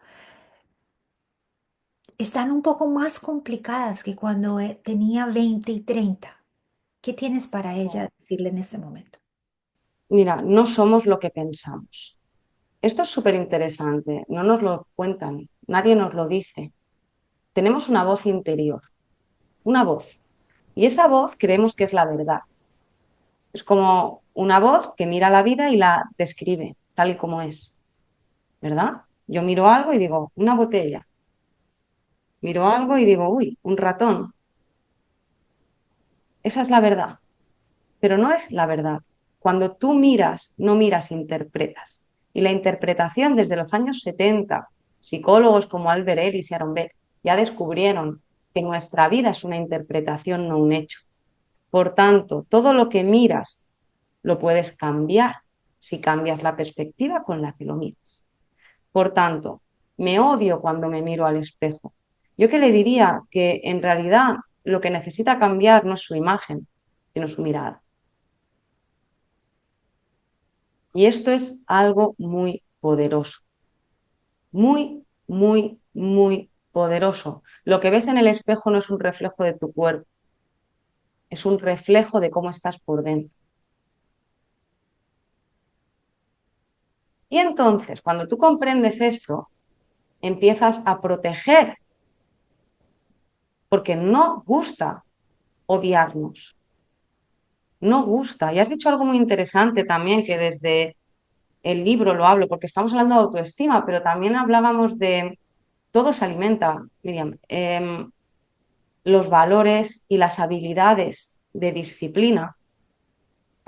están un poco más complicadas que cuando tenía 20 y 30? ¿Qué tienes para ella decirle en este momento? Mira, no somos lo que pensamos. Esto es súper interesante, no nos lo cuentan, nadie nos lo dice. Tenemos una voz interior, una voz, y esa voz creemos que es la verdad. Es como una voz que mira la vida y la describe tal y como es, ¿verdad? Yo miro algo y digo, una botella, miro algo y digo, uy, un ratón. Esa es la verdad, pero no es la verdad. Cuando tú miras, no miras, interpretas. Y la interpretación desde los años 70, psicólogos como Albert Ellis y Aaron Beck ya descubrieron que nuestra vida es una interpretación, no un hecho. Por tanto, todo lo que miras lo puedes cambiar si cambias la perspectiva con la que lo miras. Por tanto, me odio cuando me miro al espejo. Yo que le diría que en realidad lo que necesita cambiar no es su imagen, sino su mirada. Y esto es algo muy poderoso, muy poderoso. Lo que ves en el espejo no es un reflejo de tu cuerpo, es un reflejo de cómo estás por dentro. Y entonces, cuando tú comprendes esto, empiezas a proteger, porque no gusta odiarnos, no gusta. Y has dicho algo muy interesante también, que desde el libro lo hablo, porque estamos hablando de autoestima, pero también hablábamos de todo se alimenta, Miriam. Los valores y las habilidades de disciplina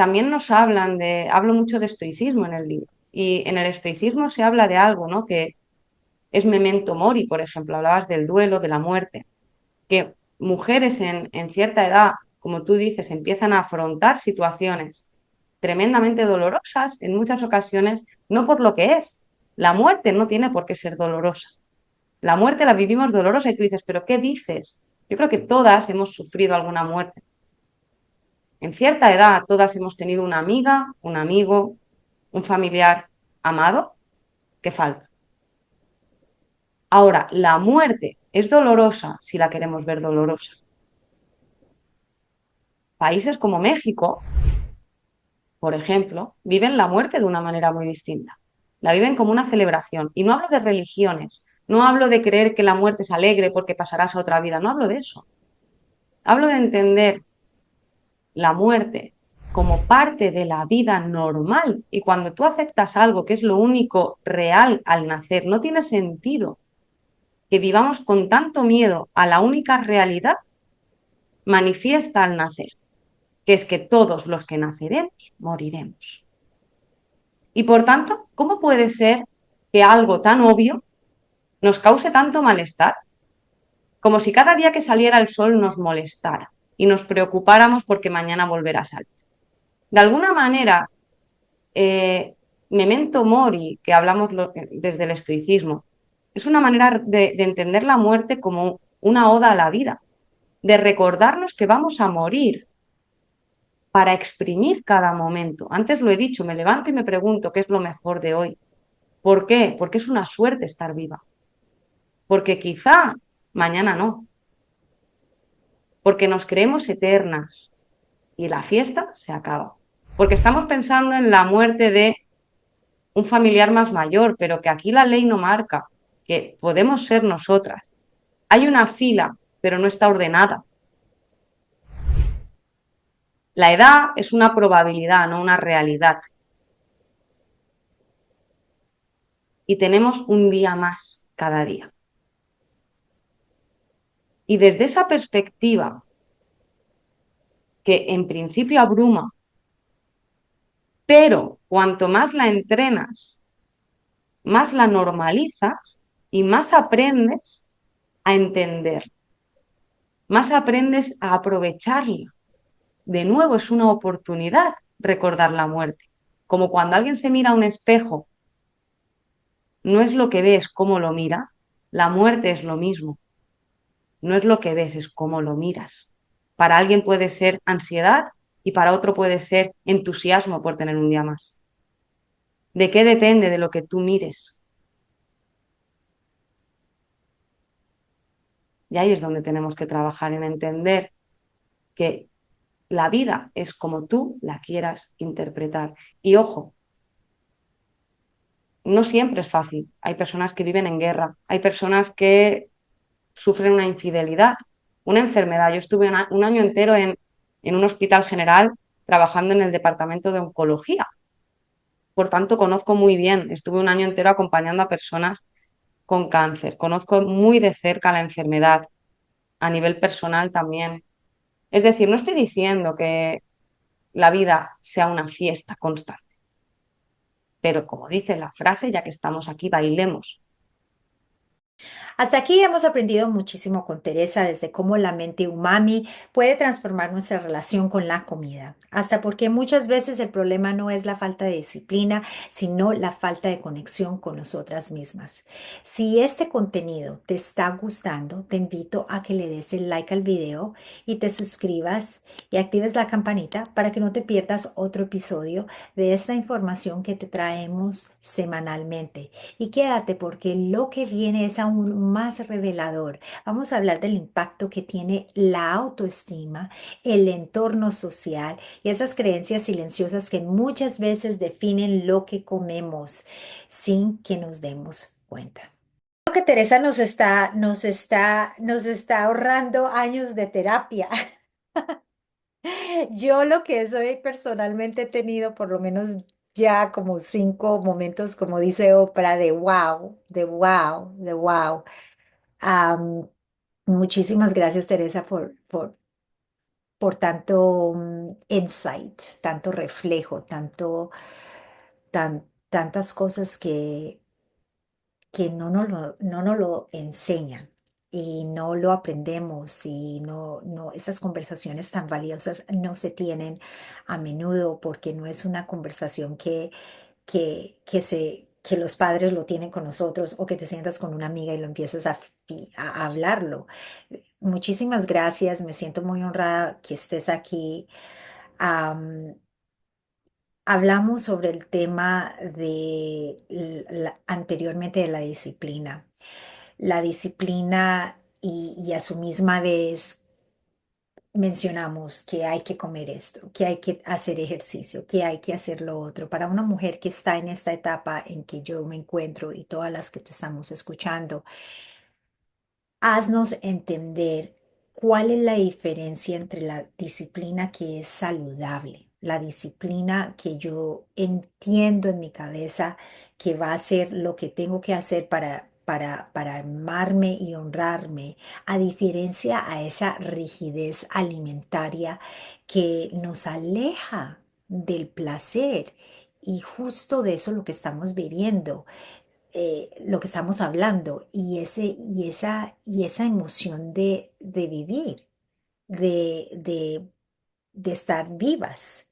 también nos hablo mucho de estoicismo en el libro, y en el estoicismo se habla de algo, ¿no? Que es memento mori, por ejemplo, hablabas del duelo, de la muerte, que mujeres en cierta edad, como tú dices, empiezan a afrontar situaciones tremendamente dolorosas en muchas ocasiones, no por lo que es. La muerte no tiene por qué ser dolorosa. La muerte la vivimos dolorosa y tú dices, ¿pero qué dices? Yo creo que todas hemos sufrido alguna muerte. En cierta edad, todas hemos tenido una amiga, un amigo, un familiar amado que falta. Ahora, la muerte es dolorosa si la queremos ver dolorosa. Países como México, por ejemplo, viven la muerte de una manera muy distinta. La viven como una celebración. Y no hablo de religiones, no hablo de creer que la muerte es alegre porque pasarás a otra vida, no hablo de eso. Hablo de entender la muerte como parte de la vida normal. Y cuando tú aceptas algo que es lo único real al nacer, no tiene sentido que vivamos con tanto miedo a la única realidad manifiesta al nacer, que es que todos los que naceremos moriremos. Y por tanto, ¿cómo puede ser que algo tan obvio nos cause tanto malestar? Como si cada día que saliera el sol nos molestara y nos preocupáramos porque mañana volverá a salir. De alguna manera, memento mori, que hablamos desde el estoicismo, es una manera de entender la muerte como una oda a la vida, de recordarnos que vamos a morir para exprimir cada momento. Antes lo he dicho, me levanto y me pregunto qué es lo mejor de hoy. ¿Por qué? Porque es una suerte estar viva. Porque quizá mañana no. Porque nos creemos eternas y la fiesta se acaba. Porque estamos pensando en la muerte de un familiar más mayor, pero que aquí la ley no marca, que podemos ser nosotras. Hay una fila, pero no está ordenada. La edad es una probabilidad, no una realidad. Y tenemos un día más cada día. Y desde esa perspectiva, que en principio abruma, pero cuanto más la entrenas, más la normalizas y más aprendes a entender, más aprendes a aprovecharla. De nuevo es una oportunidad recordar la muerte. Como cuando alguien se mira a un espejo, no es lo que ves, cómo lo mira, la muerte es lo mismo. No es lo que ves, es cómo lo miras. Para alguien puede ser ansiedad y para otro puede ser entusiasmo por tener un día más. ¿De qué depende de lo que tú mires? Y ahí es donde tenemos que trabajar en entender que la vida es como tú la quieras interpretar. Y ojo, no siempre es fácil. Hay personas que viven en guerra, hay personas que sufren una infidelidad, una enfermedad. Yo estuve un año entero en un hospital general trabajando en el departamento de oncología. Por tanto, conozco muy bien, estuve un año entero acompañando a personas con cáncer. Conozco muy de cerca la enfermedad, a nivel personal también. Es decir, no estoy diciendo que la vida sea una fiesta constante, pero como dice la frase, ya que estamos aquí, bailemos. Hasta aquí hemos aprendido muchísimo con Teresa, desde cómo la mente umami puede transformar nuestra relación con la comida, hasta porque muchas veces el problema no es la falta de disciplina, sino la falta de conexión con nosotras mismas. Si este contenido te está gustando, te invito a que le des el like al video y te suscribas y actives la campanita para que no te pierdas otro episodio de esta información que te traemos semanalmente. Y quédate porque lo que viene es aún más revelador. Vamos a hablar del impacto que tiene la autoestima, el entorno social y esas creencias silenciosas que muchas veces definen lo que comemos sin que nos demos cuenta. Creo que Teresa nos está ahorrando años de terapia. Yo lo que soy personalmente he tenido por lo menos ya como 5 momentos, como dice Oprah, de wow, de wow, de wow. Am, Muchísimas gracias, Teresa, por por tanto insight, tanto reflejo, tantas cosas que no nos lo enseñan y no lo aprendemos y esas conversaciones tan valiosas no se tienen a menudo porque no es una conversación que los padres lo tienen con nosotros o que te sientas con una amiga y lo empiezas a hablarlo. Muchísimas gracias, me siento muy honrada que estés aquí. Am, Hablamos sobre el tema anteriormente de la disciplina. La disciplina y a su misma vez mencionamos que hay que comer esto, que hay que hacer ejercicio, que hay que hacer lo otro. Para una mujer que está en esta etapa en que yo me encuentro y todas las que te estamos escuchando, haznos entender cuál es la diferencia entre la disciplina que es saludable, la disciplina que yo entiendo en mi cabeza que va a ser lo que tengo que hacer para amarme y honrarme, a diferencia a esa rigidez alimentaria que nos aleja del placer. Y justo de eso es lo que estamos viviendo, lo que estamos hablando y esa emoción de vivir, de, de estar vivas,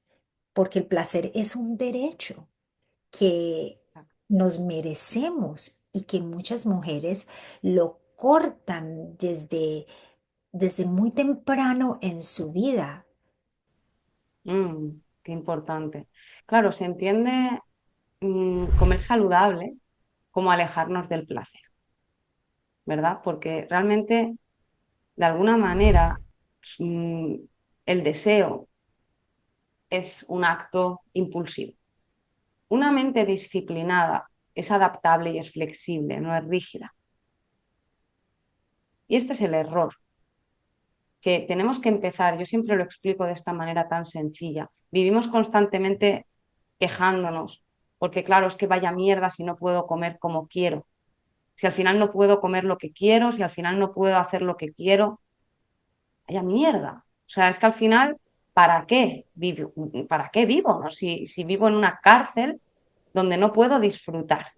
porque el placer es un derecho que nos merecemos y que muchas mujeres lo cortan desde muy temprano en su vida. Qué importante. Claro, se entiende comer saludable como alejarnos del placer, ¿verdad? Porque realmente, de alguna manera, mm, el deseo es un acto impulsivo. Una mente disciplinada es adaptable y es flexible, no es rígida. Y este es el error, que tenemos que empezar, yo siempre lo explico de esta manera tan sencilla. Vivimos constantemente quejándonos, porque claro, es que vaya mierda si no puedo comer como quiero, si al final no puedo comer lo que quiero, si al final no puedo hacer lo que quiero, vaya mierda. O sea, es que al final, ¿para qué vivo? ¿Para qué vivo? ¿No? Si vivo en una cárcel donde no puedo disfrutar.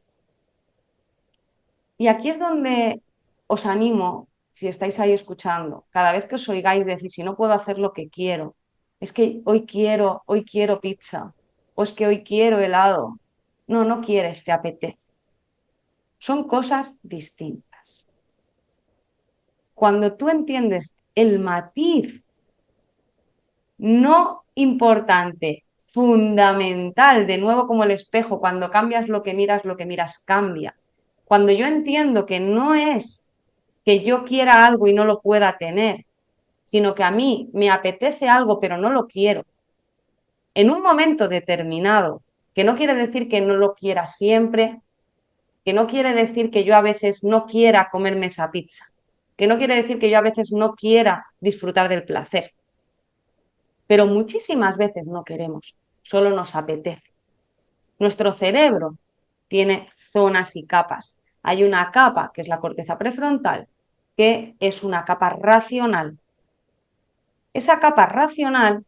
Y aquí es donde os animo, si estáis ahí escuchando, cada vez que os oigáis decir, si no puedo hacer lo que quiero, es que hoy quiero pizza, o es que hoy quiero helado. No, no quieres, te apetece. Son cosas distintas. Cuando tú entiendes el matiz no importante, fundamental, de nuevo como el espejo, cuando cambias lo que miras cambia. Cuando yo entiendo que no es que yo quiera algo y no lo pueda tener, sino que a mí me apetece algo pero no lo quiero, en un momento determinado, que no quiere decir que no lo quiera siempre, que no quiere decir que yo a veces no quiera comerme esa pizza, que no quiere decir que yo a veces no quiera disfrutar del placer, pero muchísimas veces no queremos, solo nos apetece. Nuestro cerebro tiene zonas y capas. Hay una capa que es la corteza prefrontal, que es una capa racional. Esa capa racional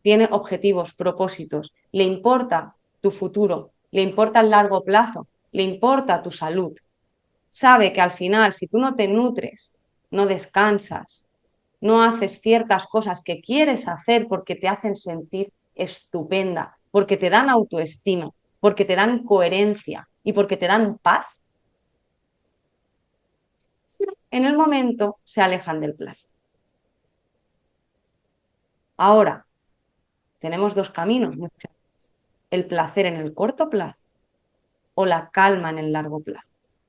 tiene objetivos, propósitos, le importa tu futuro, le importa el largo plazo, le importa tu salud. Sabe que al final, si tú no te nutres, no descansas, no haces ciertas cosas que quieres hacer porque te hacen sentir estupenda, porque te dan autoestima, porque te dan coherencia y porque te dan paz, en el momento se alejan del placer. Ahora, tenemos dos caminos muchas veces: el placer en el corto plazo o la calma en el largo plazo.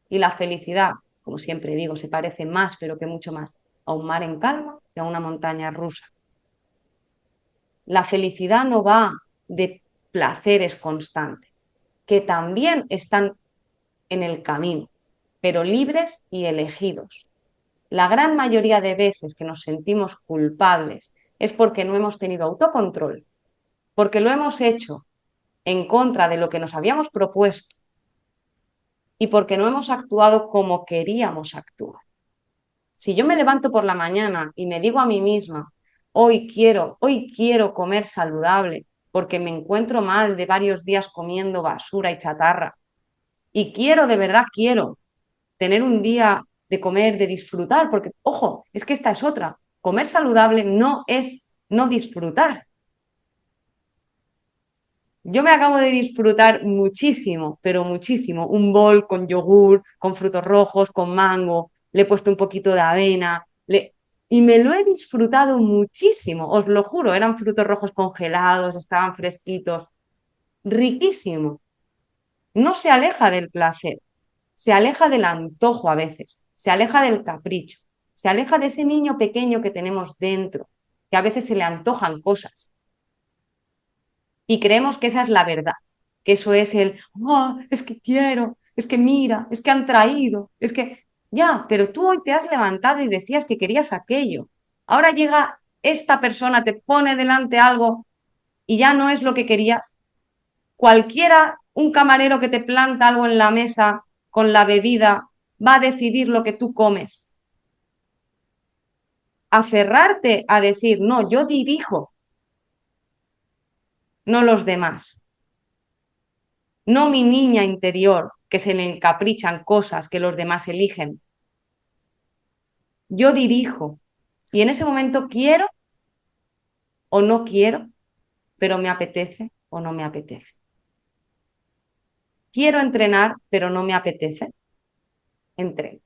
Y la felicidad, como siempre digo, se parece más, pero que mucho más, a un mar en calma que a una montaña rusa. La felicidad no va de placeres constantes, que también están en el camino, pero libres y elegidos. La gran mayoría de veces que nos sentimos culpables es porque no hemos tenido autocontrol, porque lo hemos hecho en contra de lo que nos habíamos propuesto y porque no hemos actuado como queríamos actuar. Si yo me levanto por la mañana y me digo a mí misma, hoy quiero comer saludable porque me encuentro mal de varios días comiendo basura y chatarra. Y quiero, de verdad quiero, tener un día de comer, de disfrutar, porque, ojo, es que esta es otra. Comer saludable no es no disfrutar. Yo me acabo de disfrutar muchísimo, pero muchísimo, un bol con yogur, con frutos rojos, con mango, le he puesto un poquito de avena, y me lo he disfrutado muchísimo, os lo juro, eran frutos rojos congelados, estaban fresquitos, riquísimo. No se aleja del placer, se aleja del antojo a veces, se aleja del capricho, se aleja de ese niño pequeño que tenemos dentro, que a veces se le antojan cosas y creemos que esa es la verdad, que eso es el, oh, es que quiero, es que mira, es que han traído, es que, ya, pero tú hoy te has levantado y decías que querías aquello. Ahora llega esta persona, te pone delante algo y ya no es lo que querías. Cualquiera, un camarero que te planta algo en la mesa con la bebida, va a decidir lo que tú comes. Aferrarte a decir, no, yo dirijo, no los demás. No mi niña interior, que se le encaprichan cosas que los demás eligen. Yo dirijo. Y en ese momento quiero o no quiero, pero me apetece o no me apetece. Quiero entrenar, pero no me apetece. Entreno.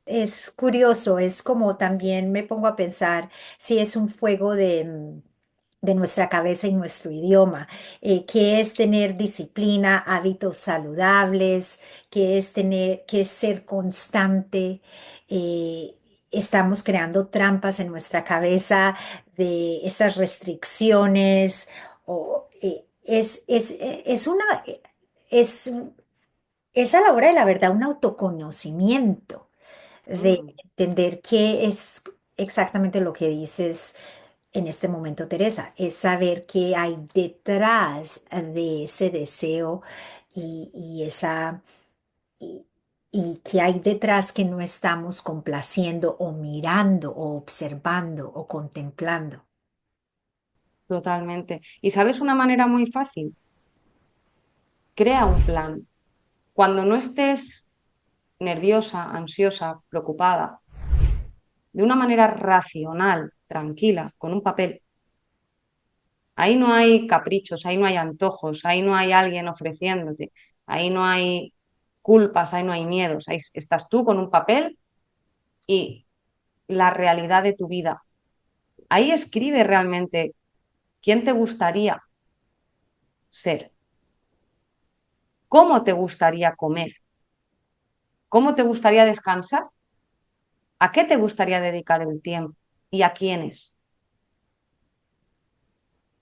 Es curioso, es como también me pongo a pensar si es un fuego de nuestra cabeza y nuestro idioma, que es tener disciplina, hábitos saludables, que es ser constante. Estamos creando trampas en nuestra cabeza de esas restricciones, o es una, es, es a la hora de la verdad un autoconocimiento de Mm, entender qué es exactamente lo que dices en este momento, Teresa, es saber qué hay detrás de ese deseo y esa y, y qué hay detrás que no estamos complaciendo o mirando o observando o contemplando. totalmente. ¿Y sabes una manera muy fácil? Crea un plan. Cuando no estés nerviosa, ansiosa, preocupada, de una manera racional, tranquila, con un papel. Ahí no hay caprichos, ahí no hay antojos, ahí no hay alguien ofreciéndote, ahí no hay culpas, ahí no hay miedos, ahí estás tú con un papel y la realidad de tu vida. Ahí escribe realmente quién te gustaría ser, cómo te gustaría comer, cómo te gustaría descansar, a qué te gustaría dedicar el tiempo y a quiénes.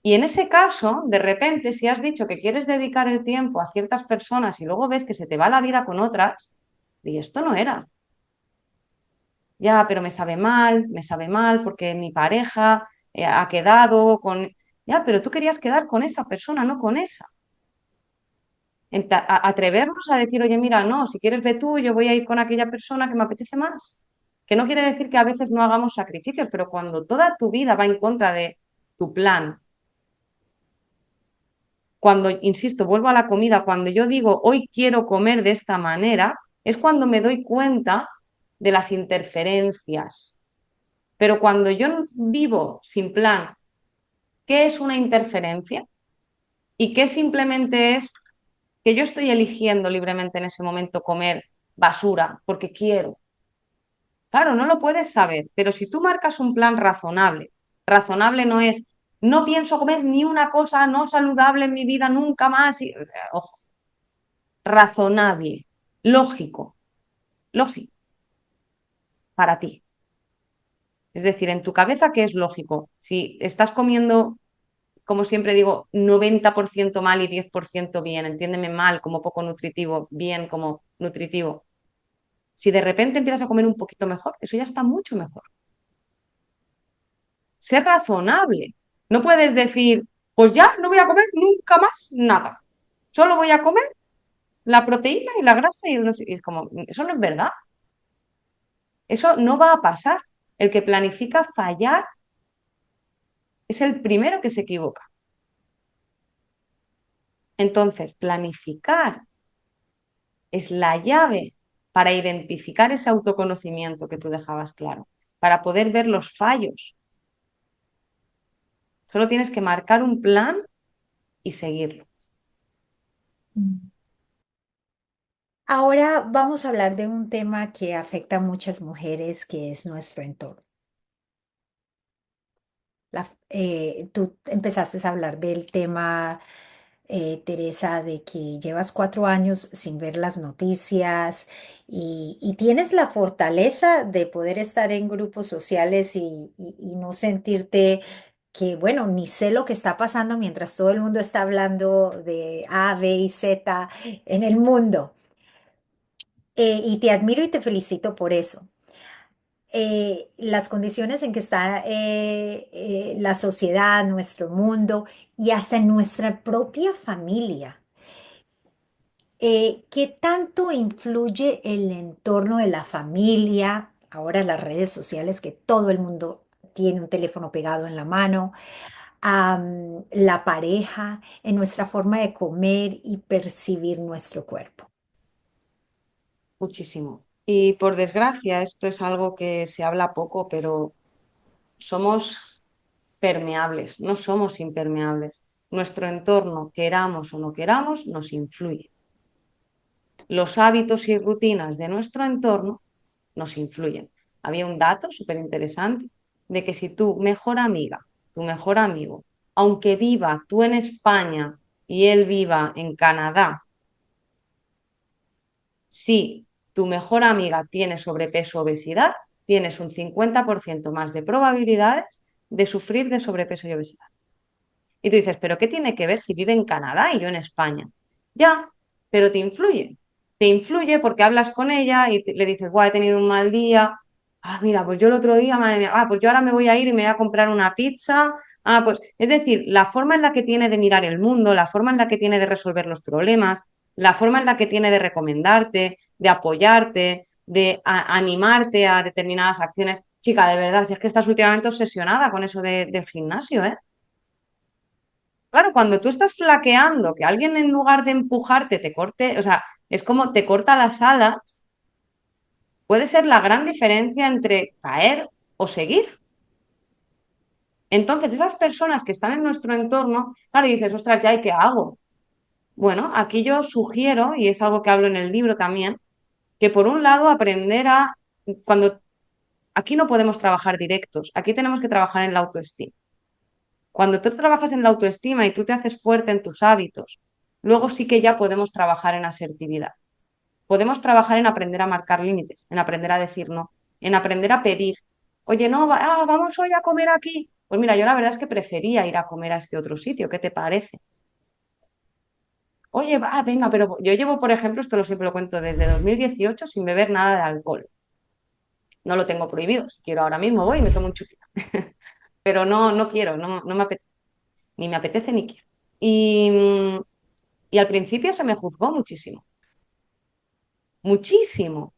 Y en ese caso, de repente, si has dicho que quieres dedicar el tiempo a ciertas personas y luego ves que se te va la vida con otras, y esto no era. Ya, pero me sabe mal porque mi pareja ha quedado con... Ya, pero tú querías quedar con esa persona, no con esa. Atrevernos a decir, oye, mira, no, si quieres ve tú, yo voy a ir con aquella persona que me apetece más. Que no quiere decir que a veces no hagamos sacrificios, pero cuando toda tu vida va en contra de tu plan, cuando, insisto, vuelvo a la comida, cuando yo digo hoy quiero comer de esta manera, es cuando me doy cuenta de las interferencias. Pero cuando yo vivo sin plan, ¿qué es una interferencia? ¿Y qué simplemente es que yo estoy eligiendo libremente en ese momento comer basura porque quiero? Claro, no lo puedes saber, pero si tú marcas un plan razonable, razonable no es no pienso comer ni una cosa no saludable en mi vida nunca más. Ojo, razonable, lógico, lógico para ti. Es decir, en tu cabeza, ¿qué es lógico? Si estás comiendo, como siempre digo, 90% mal y 10% bien, entiéndeme mal como poco nutritivo, bien como nutritivo. Si de repente empiezas a comer un poquito mejor, eso ya está mucho mejor. Ser razonable. No puedes decir, pues ya no voy a comer nunca más nada. Solo voy a comer la proteína y la grasa y es como, eso no es verdad. Eso no va a pasar. El que planifica fallar es el primero que se equivoca. Entonces, planificar es la llave para identificar ese autoconocimiento que tú dejabas claro, para poder ver los fallos. Solo tienes que marcar un plan y seguirlo. Mm. Ahora vamos a hablar de un tema que afecta a muchas mujeres, que es nuestro entorno. Tú empezaste a hablar del tema, Teresa, de que llevas 4 años sin ver las noticias y tienes la fortaleza de poder estar en grupos sociales y no sentirte que, bueno, ni sé lo que está pasando mientras todo el mundo está hablando de A, B y Z en el mundo. Y te admiro y te felicito por eso. Las condiciones en que está la sociedad, nuestro mundo y hasta en nuestra propia familia. ¿Qué tanto influye el entorno de la familia? Ahora las redes sociales, que todo el mundo tiene un teléfono pegado en la mano, la pareja, en nuestra forma de comer y percibir nuestro cuerpo. Muchísimo. Y por desgracia, esto es algo que se habla poco, pero somos permeables, no somos impermeables. Nuestro entorno, queramos o no queramos, nos influye. Los hábitos y rutinas de nuestro entorno nos influyen. Había un dato súper interesante de que si tu mejor amiga, tu mejor amigo, aunque viva tú en España y él viva en Canadá, si tu mejor amiga tiene sobrepeso o obesidad, tienes un 50% más de probabilidades de sufrir de sobrepeso y obesidad. Y tú dices, ¿pero qué tiene que ver si vive en Canadá y yo en España? Ya, pero te influye. Te influye porque hablas con ella y le dices, guau, he tenido un mal día. Ah, mira, pues yo el otro día, madre mía, pues yo ahora me voy a ir y me voy a comprar una pizza. Ah, pues, es decir, la forma en la que tiene de mirar el mundo, la forma en la que tiene de resolver los problemas, la forma en la que tiene de recomendarte, de apoyarte, de animarte a determinadas acciones. Chica, de verdad, si es que estás últimamente obsesionada con eso del gimnasio, ¿eh? Claro, cuando tú estás flaqueando, que alguien en lugar de empujarte te corte, o sea, es como te corta las alas, puede ser la gran diferencia entre caer o seguir. Entonces, esas personas que están en nuestro entorno, claro, y dices, ostras, ya, ¿y qué hago? Bueno, aquí yo sugiero, y es algo que hablo en el libro también, que por un lado aprender cuando aquí no podemos trabajar directos, aquí tenemos que trabajar en la autoestima. Cuando tú trabajas en la autoestima y tú te haces fuerte en tus hábitos, luego sí que ya podemos trabajar en asertividad. Podemos trabajar en aprender a marcar límites, en aprender a decir no, en aprender a pedir. Oye, no, vamos hoy a comer aquí. Pues mira, yo la verdad es que prefería ir a comer a este otro sitio. ¿Qué te parece? Oye, venga, pero yo llevo, por ejemplo, esto lo siempre lo cuento desde 2018 sin beber nada de alcohol. No lo tengo prohibido. Si quiero ahora mismo voy y me tomo un chupito. Pero no, no quiero, no me apetece. Ni me apetece ni quiero. Y, y al principio se me juzgó muchísimo, muchísimo.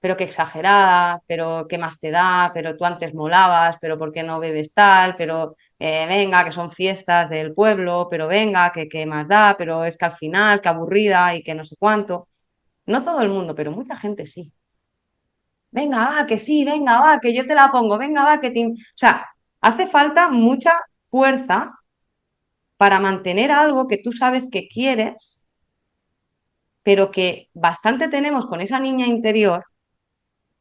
Pero qué exagerada, pero qué más te da, pero tú antes molabas, pero ¿por qué no bebes tal? Pero venga, que son fiestas del pueblo, pero venga, que qué más da, pero es que al final, qué aburrida y que no sé cuánto. No todo el mundo, pero mucha gente sí. Venga, va, que sí, venga, va, que yo te la pongo, venga, va, que te... O sea, hace falta mucha fuerza para mantener algo que tú sabes que quieres, pero que bastante tenemos con esa niña interior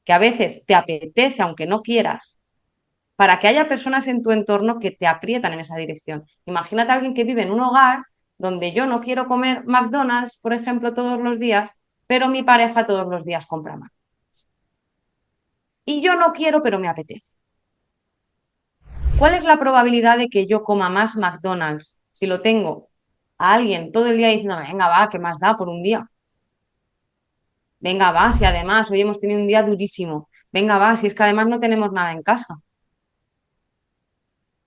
que a veces te apetece, aunque no quieras, para que haya personas en tu entorno que te aprietan en esa dirección. Imagínate a alguien que vive en un hogar donde yo no quiero comer McDonald's, por ejemplo, todos los días, pero mi pareja todos los días compra más. Y yo no quiero, pero me apetece. ¿Cuál es la probabilidad de que yo coma más McDonald's si lo tengo a alguien todo el día diciendo, venga, va, ¿qué más da por un día? Venga, va, si además hoy hemos tenido un día durísimo. Venga, va, si es que además no tenemos nada en casa.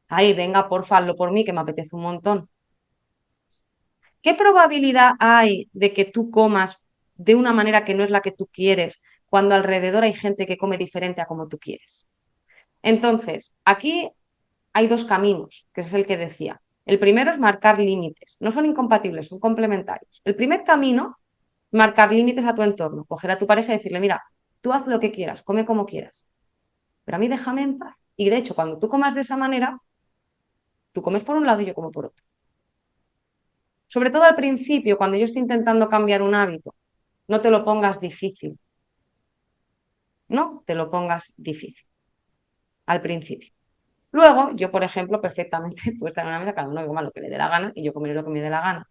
Ay, venga, porfa, hazlo por mí, que me apetece un montón. ¿Qué probabilidad hay de que tú comas de una manera que no es la que tú quieres cuando alrededor hay gente que come diferente a como tú quieres? Entonces, aquí hay dos caminos, que es el que decía. El primero es marcar límites. No son incompatibles, son complementarios. El primer camino, marcar límites a tu entorno. Coger a tu pareja y decirle, mira, tú haz lo que quieras, come como quieras, pero a mí déjame en paz. Y de hecho, cuando tú comas de esa manera, tú comes por un lado y yo como por otro. Sobre todo al principio, cuando yo estoy intentando cambiar un hábito, no te lo pongas difícil. No te lo pongas difícil al principio. Luego, yo, por ejemplo, perfectamente puedo estar en una mesa, cada uno que coma lo que le dé la gana y yo comeré lo que me dé la gana.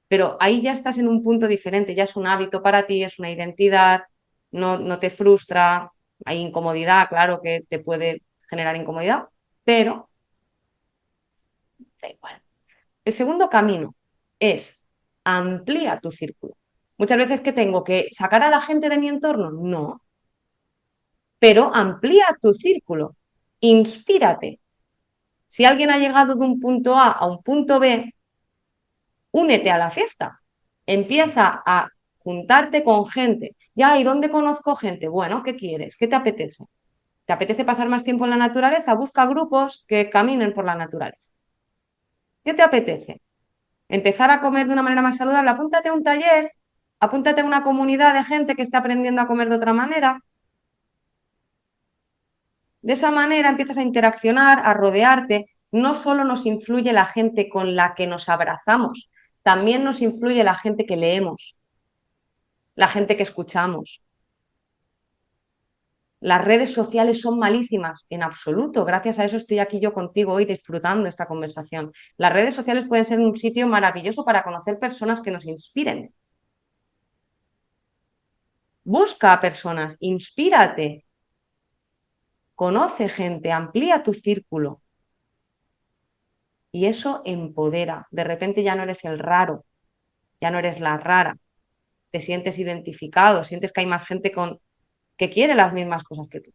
Pero ahí ya estás en un punto diferente, ya es un hábito para ti, es una identidad, no te frustra, hay incomodidad, claro que te puede generar incomodidad, pero da igual. El segundo camino es amplía tu círculo. Muchas veces que tengo que sacar a la gente de mi entorno, no, pero amplía tu círculo, inspírate. Si alguien ha llegado de un punto A un punto B, únete a la fiesta. Empieza a juntarte con gente. Ya, ¿y dónde conozco gente? Bueno, ¿qué quieres? ¿Qué te apetece? ¿Te apetece pasar más tiempo en la naturaleza? Busca grupos que caminen por la naturaleza. ¿Qué te apetece? Empezar a comer de una manera más saludable. Apúntate a un taller, apúntate a una comunidad de gente que está aprendiendo a comer de otra manera. De esa manera empiezas a interaccionar, a rodearte. No solo nos influye la gente con la que nos abrazamos, también nos influye la gente que leemos, la gente que escuchamos. Las redes sociales son malísimas, en absoluto. Gracias a eso estoy aquí yo contigo hoy disfrutando esta conversación. Las redes sociales pueden ser un sitio maravilloso para conocer personas que nos inspiren. Busca a personas, inspírate, conoce gente, amplía tu círculo y eso empodera. De repente ya no eres el raro, ya no eres la rara, te sientes identificado, sientes que hay más gente que quiere las mismas cosas que tú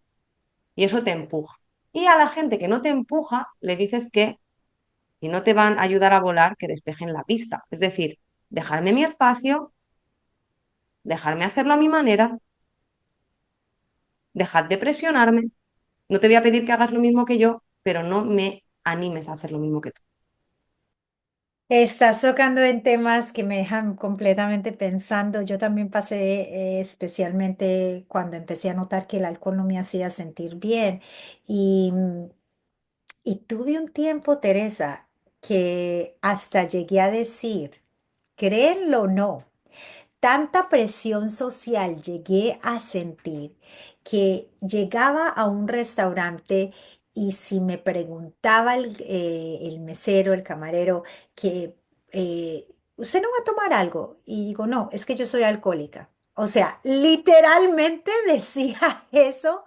y eso te empuja. Y a la gente que no te empuja le dices que si no te van a ayudar a volar, que despejen la pista. Es decir, dejarme mi espacio, dejarme hacerlo a mi manera, dejad de presionarme. No te voy a pedir que hagas lo mismo que yo, pero no me animes a hacer lo mismo que tú. Estás tocando en temas que me dejan completamente pensando. Yo también pasé, especialmente cuando empecé a notar que el alcohol no me hacía sentir bien. Y, y tuve un tiempo, Teresa, que hasta llegué a decir, créenlo o no, tanta presión social llegué a sentir que llegaba a un restaurante y si me preguntaba el mesero, el camarero, que ¿usted no va a tomar algo? Y digo, no, es que yo soy alcohólica. O sea, literalmente decía eso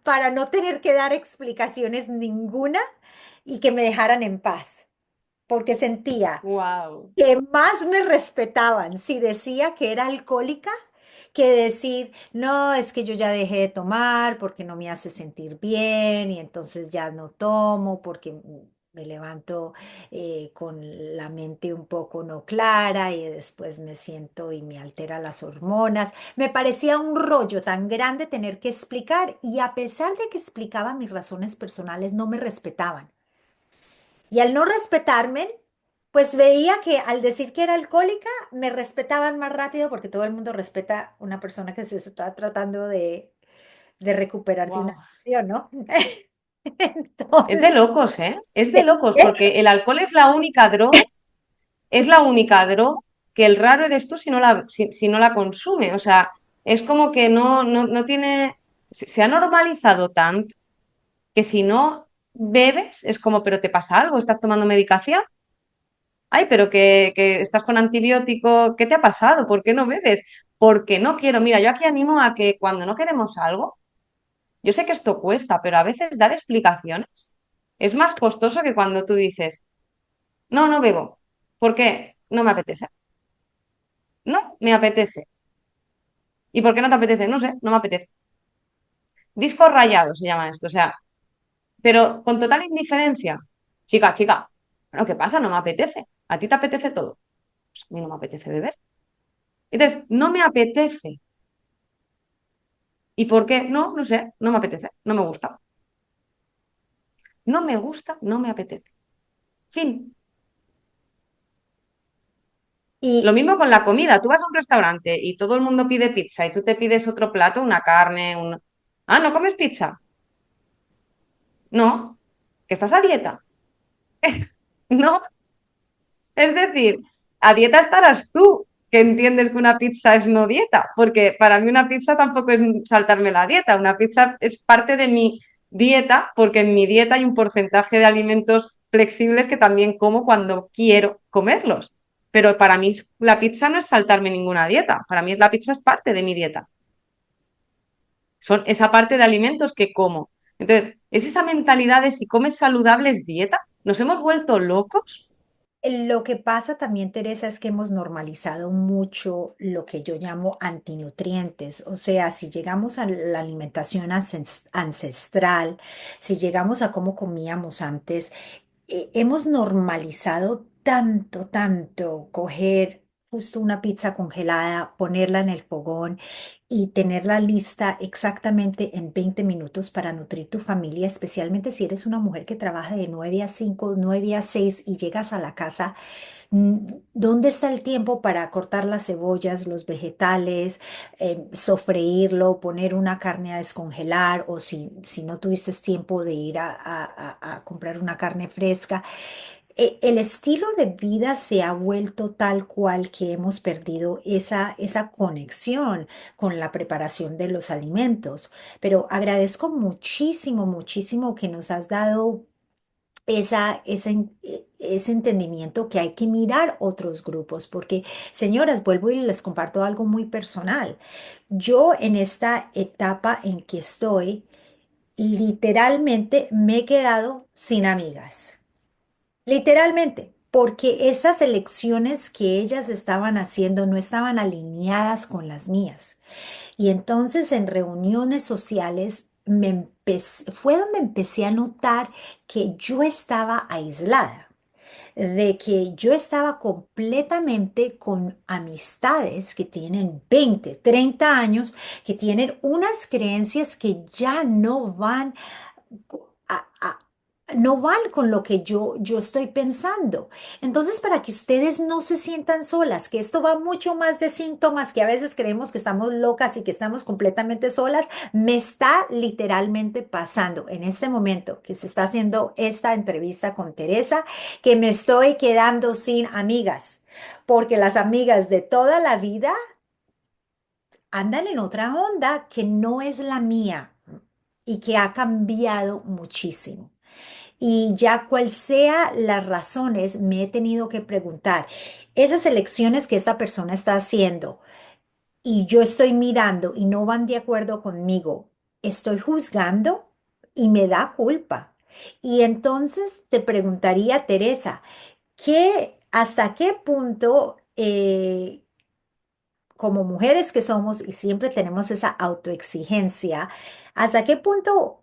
para no tener que dar explicaciones ninguna y que me dejaran en paz, porque sentía Wow. que más me respetaban si decía que era alcohólica que decir, no, es que yo ya dejé de tomar porque no me hace sentir bien y entonces ya no tomo porque me levanto con la mente un poco no clara y después me siento y me altera las hormonas. Me parecía un rollo tan grande tener que explicar y a pesar de que explicaba mis razones personales, no me respetaban. Y al no respetarme, pues veía que al decir que era alcohólica, me respetaban más rápido porque todo el mundo respeta a una persona que se está tratando de recuperar de una Wow. adicción, ¿no? Es de Entonces, locos, ¿eh? Es de locos, porque el alcohol es la única droga que el raro eres tú si no la consume. O sea, es como que no tiene, se ha normalizado tanto que si no bebes es como, pero te pasa algo, estás tomando medicación. Ay, pero que estás con antibiótico, ¿qué te ha pasado? ¿Por qué no bebes? Porque no quiero. Mira, yo aquí animo a que cuando no queremos algo, yo sé que esto cuesta, pero a veces dar explicaciones es más costoso que cuando tú dices, no, no bebo. ¿Por qué? No me apetece. No, me apetece. ¿Y por qué no te apetece? No sé, no me apetece. Disco rayado se llama esto, o sea, pero con total indiferencia. Chica, chica, bueno, ¿qué pasa? No me apetece. ¿A ti te apetece todo? Pues a mí no me apetece beber. Entonces, no me apetece. ¿Y por qué? No, no sé, no me apetece, no me gusta. No me gusta, no me apetece. Fin. Lo Y mismo con la comida. Tú vas a un restaurante y todo el mundo pide pizza y tú te pides otro plato, una carne, un... Ah, ¿no comes pizza? No, que estás a dieta. No, es decir, a dieta estarás tú, que entiendes que una pizza es no dieta, porque para mí una pizza tampoco es saltarme la dieta. Una pizza es parte de mi dieta, porque en mi dieta hay un porcentaje de alimentos flexibles que también como cuando quiero comerlos. Pero para mí la pizza no es saltarme ninguna dieta. Para mí la pizza es parte de mi dieta. Son esa parte de alimentos que como. Entonces, es esa mentalidad de si comes saludable es dieta. ¿Nos hemos vuelto locos? lo que pasa también, Teresa, es que hemos normalizado mucho lo que yo llamo antinutrientes. O sea, si llegamos a la alimentación ancestral, si llegamos a cómo comíamos antes, hemos normalizado tanto, tanto coger justo una pizza congelada, ponerla en el fogón y tenerla lista exactamente en 20 minutos para nutrir tu familia, especialmente si eres una mujer que trabaja de 9 a 5, 9 a 6 y llegas a la casa. ¿Dónde está el tiempo para cortar las cebollas, los vegetales, sofreírlo, poner una carne a descongelar o si no tuviste tiempo de ir a comprar una carne fresca? El estilo de vida se ha vuelto tal cual que hemos perdido esa conexión con la preparación de los alimentos. Pero agradezco muchísimo, muchísimo que nos has dado ese entendimiento que hay que mirar otros grupos, porque, señoras, vuelvo y les comparto algo muy personal. Yo en esta etapa en que estoy, literalmente me he quedado sin amigas. Literalmente, porque esas elecciones que ellas estaban haciendo no estaban alineadas con las mías. Y entonces en reuniones sociales fue donde empecé a notar que yo estaba aislada, de que yo estaba completamente con amistades que tienen 20, 30 años, que tienen unas creencias que ya no van a- a- no van con lo que yo estoy pensando. Entonces, para que ustedes no se sientan solas, que esto va mucho más de síntomas que a veces creemos que estamos locas y que estamos completamente solas, me está literalmente pasando en este momento que se está haciendo esta entrevista con Teresa, que me estoy quedando sin amigas, porque las amigas de toda la vida andan en otra onda que no es la mía y que ha cambiado muchísimo. Y ya cual sea las razones, me he tenido que preguntar, esas elecciones que esta persona está haciendo y yo estoy mirando y no van de acuerdo conmigo, estoy juzgando y me da culpa. Y entonces te preguntaría, Teresa, hasta qué punto, como mujeres que somos y siempre tenemos esa autoexigencia, hasta qué punto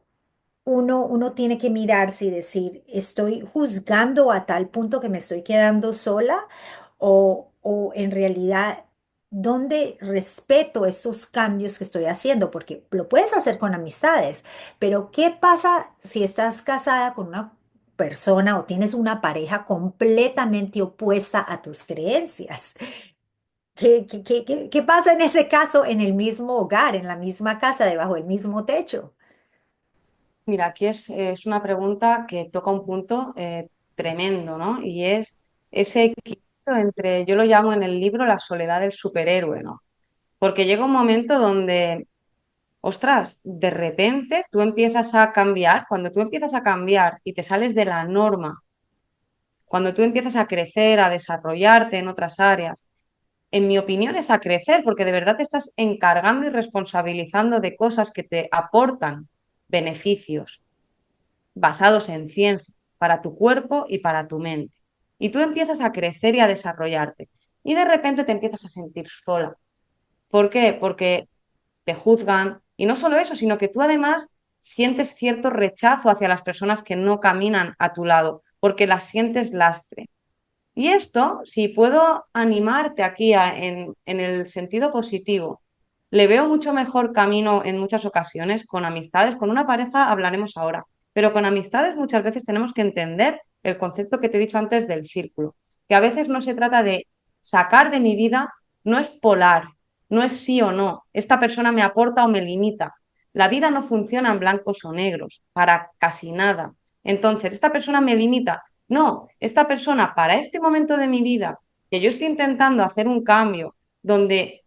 uno tiene que mirarse y decir, ¿estoy juzgando a tal punto que me estoy quedando sola? O en realidad, ¿dónde respeto estos cambios que estoy haciendo? Porque lo puedes hacer con amistades, pero ¿qué pasa si estás casada con una persona o tienes una pareja completamente opuesta a tus creencias? ¿Qué pasa en ese caso en el mismo hogar, en la misma casa, debajo del mismo techo? Mira, aquí es una pregunta que toca un punto tremendo, ¿no? Y es ese equilibrio entre, yo lo llamo en el libro la soledad del superhéroe, ¿no? Porque llega un momento donde, ostras, de repente tú empiezas a cambiar, cuando tú empiezas a cambiar y te sales de la norma, cuando tú empiezas a crecer, a desarrollarte en otras áreas, en mi opinión es a crecer, porque de verdad te estás encargando y responsabilizando de cosas que te aportan beneficios basados en ciencia para tu cuerpo y para tu mente. Y tú empiezas a crecer y a desarrollarte. Y de repente te empiezas a sentir sola. ¿Por qué? Porque te juzgan. Y no solo eso, sino que tú además sientes cierto rechazo hacia las personas que no caminan a tu lado, porque las sientes lastre. Y esto, si puedo animarte aquí en el sentido positivo, le veo mucho mejor camino en muchas ocasiones con amistades, con una pareja hablaremos ahora, Pero con amistades muchas veces tenemos que entender el concepto que te he dicho antes del círculo, que a veces no se trata de sacar de mi vida, no es polar, no es sí o no, esta persona me aporta o me limita. La vida no funciona en blancos o negros, para casi nada. Entonces, esta persona me limita. No, esta persona para este momento de mi vida, que yo estoy intentando hacer un cambio, donde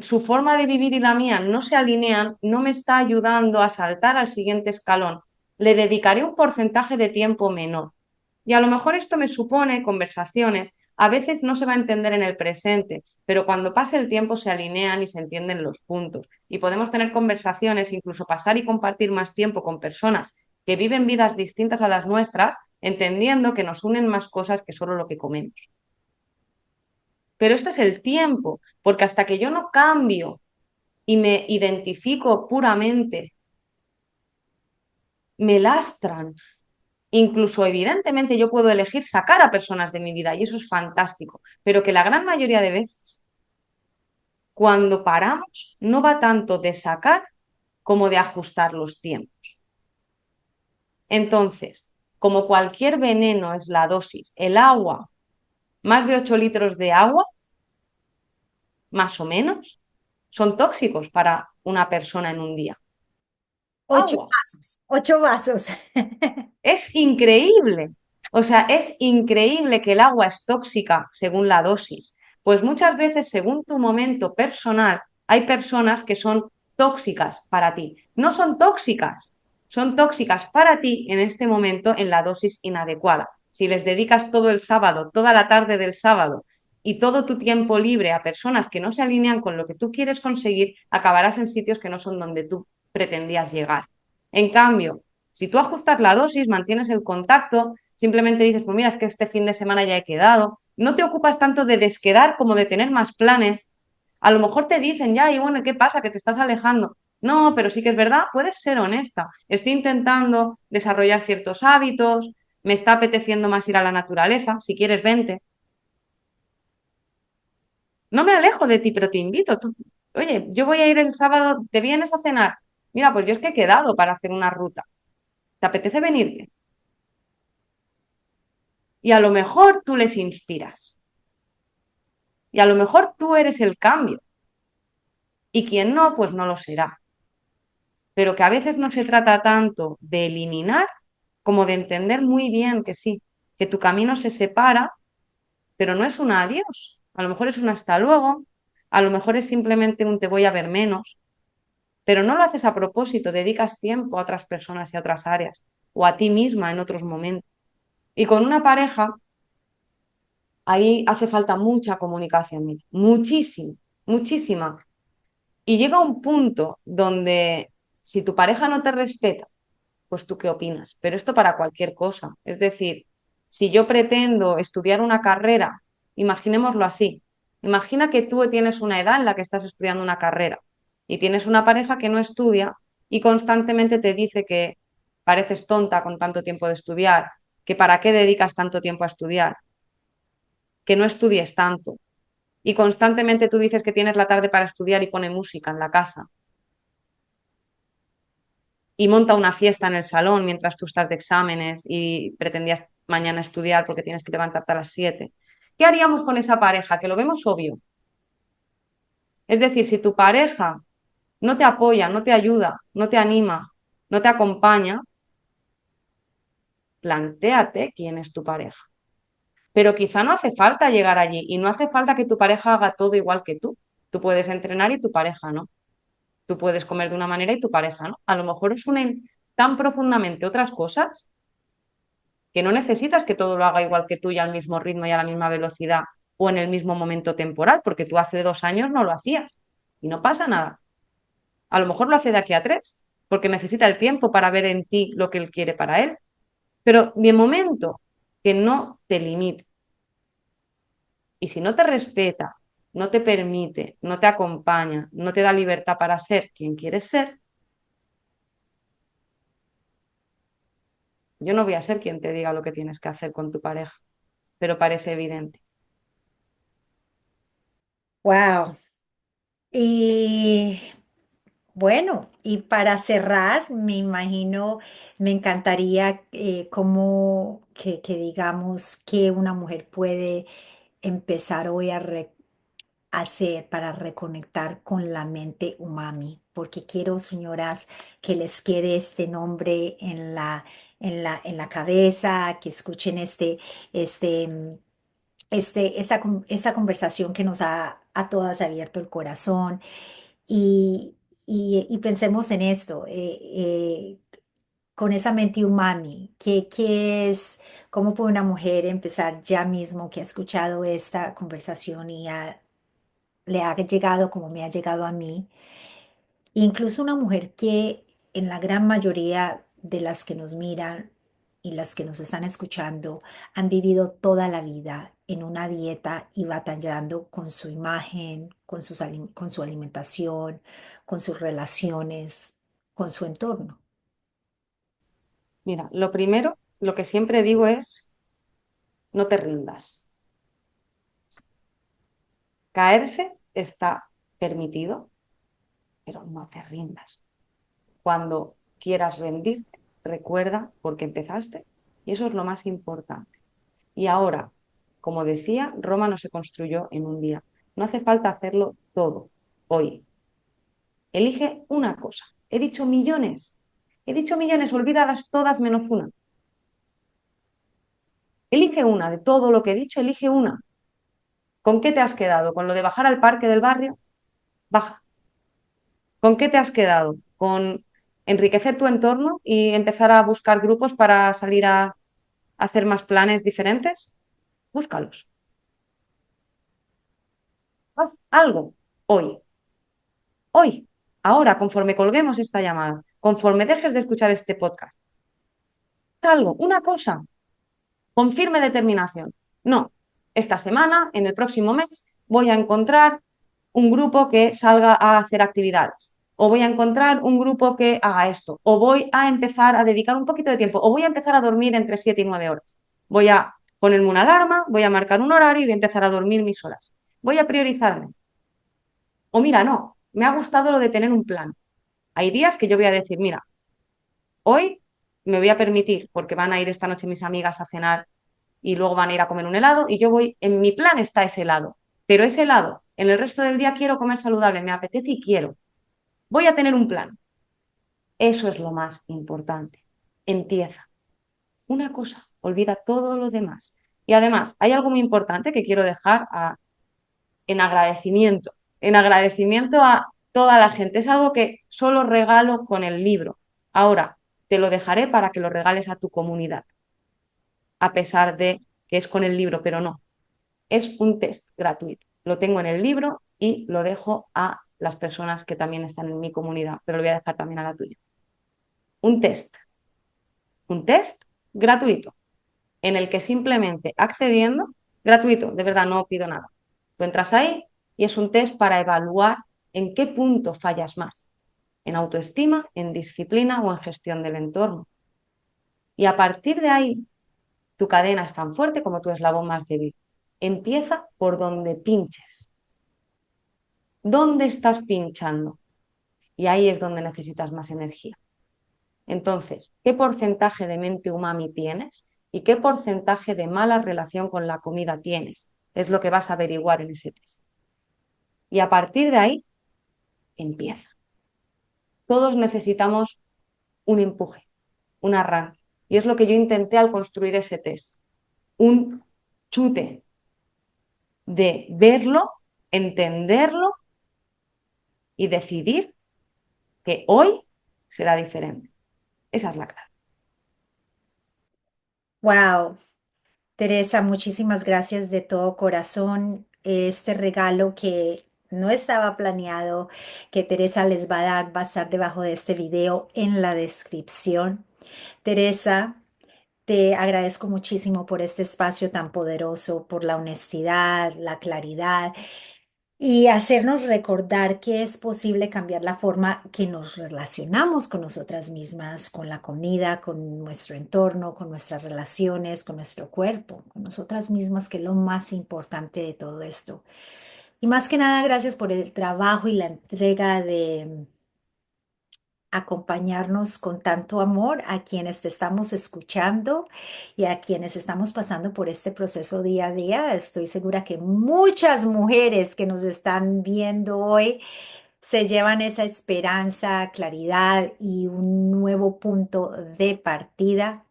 su forma de vivir y la mía no se alinean, no me está ayudando a saltar al siguiente escalón. Le dedicaré un porcentaje de tiempo menor. Y a lo mejor esto me supone conversaciones, a veces no se va a entender en el presente, pero cuando pase el tiempo se alinean y se entienden los puntos. Y podemos tener conversaciones, incluso pasar y compartir más tiempo con personas que viven vidas distintas a las nuestras, entendiendo que nos unen más cosas que solo lo que comemos. Pero esto es el tiempo, porque hasta que yo no cambio y me identifico puramente, me lastran. Incluso, evidentemente, yo puedo elegir sacar a personas de mi vida y eso es fantástico, pero que la gran mayoría de veces, cuando paramos, no va tanto de sacar como de ajustar los tiempos. Entonces, como cualquier veneno es la dosis, el agua, más de 8 litros de agua, más o menos, son tóxicos para una persona en un día. Ocho Agua. vasos, 8 vasos. Es increíble. O sea, es increíble que el agua es tóxica según la dosis. Pues muchas veces, según tu momento personal, hay personas que son tóxicas para ti. No son tóxicas, son tóxicas para ti en este momento en la dosis inadecuada. Si les dedicas todo el sábado, toda la tarde del sábado y todo tu tiempo libre a personas que no se alinean con lo que tú quieres conseguir, acabarás en sitios que no son donde tú pretendías llegar. En cambio, si tú ajustas la dosis, mantienes el contacto, simplemente dices, pues mira, es que este fin de semana ya he quedado, no te ocupas tanto de desquedar como de tener más planes. A lo mejor te dicen ya, y bueno, ¿qué pasa? Que te estás alejando. No, pero sí que es verdad, puedes ser honesta. Estoy intentando desarrollar ciertos hábitos, me está apeteciendo más ir a la naturaleza, si quieres, vente. No me alejo de ti, pero te invito. Oye, yo voy a ir el sábado, ¿te vienes a cenar? Mira, pues yo es que he quedado para hacer una ruta. ¿Te apetece venirte? Y a lo mejor tú les inspiras. Y a lo mejor tú eres el cambio. Y quien no, pues no lo será. Pero que a veces no se trata tanto de eliminar como de entender muy bien que sí, que tu camino se separa, pero no es un adiós. A lo mejor es un hasta luego. A lo mejor es simplemente un te voy a ver menos. Pero no lo haces a propósito, dedicas tiempo a otras personas y a otras áreas. O a ti misma en otros momentos. Y con una pareja ahí hace falta mucha comunicación, mira, muchísima, muchísima. Y llega un punto donde si tu pareja no te respeta, pues tú qué opinas. Pero esto para cualquier cosa. Es decir, si yo pretendo estudiar una carrera, imaginémoslo así. Imagina que tú tienes una edad en la que estás estudiando una carrera y tienes una pareja que no estudia y constantemente te dice que pareces tonta con tanto tiempo de estudiar, que para qué dedicas tanto tiempo a estudiar, que no estudies tanto y constantemente tú dices que tienes la tarde para estudiar y pone música en la casa y monta una fiesta en el salón mientras tú estás de exámenes y pretendías mañana estudiar porque tienes que levantarte a las 7. ¿Qué haríamos con esa pareja? Que lo vemos obvio. Es decir, si tu pareja no te apoya, no te ayuda, no te anima, no te acompaña, plantéate quién es tu pareja. Pero quizá no hace falta llegar allí y no hace falta que tu pareja haga todo igual que tú. Tú puedes entrenar y tu pareja no. Tú puedes comer de una manera y tu pareja, ¿no? A lo mejor os unen tan profundamente otras cosas que no necesitas que todo lo haga igual que tú y al mismo ritmo y a la misma velocidad o en el mismo momento temporal, porque tú hace 2 años no lo hacías y no pasa nada. A lo mejor lo hace de aquí a 3, porque necesita el tiempo para ver en ti lo que él quiere para él. Pero de momento, que no te limite. Y si no te respeta, no te permite, no te acompaña, no te da libertad para ser quien quieres ser, yo no voy a ser quien te diga lo que tienes que hacer con tu pareja, pero parece evidente. Wow. Y Bueno, y para cerrar, me imagino, me encantaría como que digamos que una mujer puede empezar hoy a hacer para reconectar con la mente umami, porque quiero, señoras, que les quede este nombre en la cabeza, que escuchen este, esta conversación que nos ha a todas abierto el corazón y, y pensemos en esto, con esa mente umami, ¿qué es, cómo puede una mujer empezar ya mismo que ha escuchado esta conversación le ha llegado como me ha llegado a mí? Incluso una mujer que en la gran mayoría de las que nos miran y las que nos están escuchando han vivido toda la vida en una dieta y batallando con su imagen, con su alimentación, con sus relaciones, con su entorno. Mira, lo primero, lo que siempre digo es, no te rindas. Caerse está permitido, pero no te rindas. Cuando quieras rendirte, recuerda por qué empezaste y eso es lo más importante. Y ahora, como decía, Roma no se construyó en un día. No hace falta hacerlo todo hoy. Elige una cosa. He dicho millones. He dicho millones, olvídalas todas menos una. Elige una de todo lo que he dicho, elige una. ¿Con qué te has quedado? ¿Con lo de bajar al parque del barrio? Baja. ¿Con qué te has quedado? ¿Con enriquecer tu entorno y empezar a buscar grupos para salir a hacer más planes diferentes? Búscalos. Haz algo hoy, hoy, ahora, conforme colguemos esta llamada, conforme dejes de escuchar este podcast. Haz algo, una cosa, con firme determinación. No, esta semana, en el próximo mes, voy a encontrar un grupo que salga a hacer actividades, o voy a encontrar un grupo que haga esto, o voy a empezar a dedicar un poquito de tiempo, o voy a empezar a dormir entre 7 y 9 horas. Voy a ponerme una alarma, voy a marcar un horario y voy a empezar a dormir mis horas. Voy a priorizarme. O mira, no, me ha gustado lo de tener un plan. Hay días que yo voy a decir, mira, hoy me voy a permitir, porque van a ir esta noche mis amigas a cenar y luego van a ir a comer un helado y yo voy, en mi plan está ese helado, pero ese helado, en el resto del día quiero comer saludable, me apetece y quiero. Voy a tener un plan. Eso es lo más importante. Empieza. Una cosa, olvida todo lo demás. Y además, hay algo muy importante que quiero dejar en agradecimiento a toda la gente. Es algo que solo regalo con el libro. Ahora, te lo dejaré para que lo regales a tu comunidad, a pesar de que es con el libro, pero no. Es un test gratuito. Lo tengo en el libro y lo dejo a las personas que también están en mi comunidad, pero lo voy a dejar también a la tuya. Un test, un test gratuito, en el que simplemente accediendo, gratuito, de verdad no pido nada. Tú entras ahí y es un test para evaluar en qué punto fallas más, en autoestima, en disciplina o en gestión del entorno. Y a partir de ahí, tu cadena es tan fuerte como tu eslabón más débil. Empieza por donde pinches. ¿Dónde estás pinchando? Y ahí es donde necesitas más energía. Entonces, ¿qué porcentaje de mente umami tienes? ¿Y qué porcentaje de mala relación con la comida tienes? Es lo que vas a averiguar en ese test. Y a partir de ahí, empieza. Todos necesitamos un empuje, un arranque. Y es lo que yo intenté al construir ese test. Un chute de verlo, entenderlo y decidir que hoy será diferente. Esa es la clave. Wow, Teresa, muchísimas gracias de todo corazón. Este regalo que no estaba planeado, que Teresa les va a dar, va a estar debajo de este video en la descripción. Teresa, te agradezco muchísimo por este espacio tan poderoso, por la honestidad, la claridad y hacernos recordar que es posible cambiar la forma que nos relacionamos con nosotras mismas, con la comida, con nuestro entorno, con nuestras relaciones, con nuestro cuerpo, con nosotras mismas, que es lo más importante de todo esto. Y más que nada, gracias por el trabajo y la entrega acompañarnos con tanto amor a quienes te estamos escuchando y a quienes estamos pasando por este proceso día a día. Estoy segura que muchas mujeres que nos están viendo hoy se llevan esa esperanza, claridad y un nuevo punto de partida.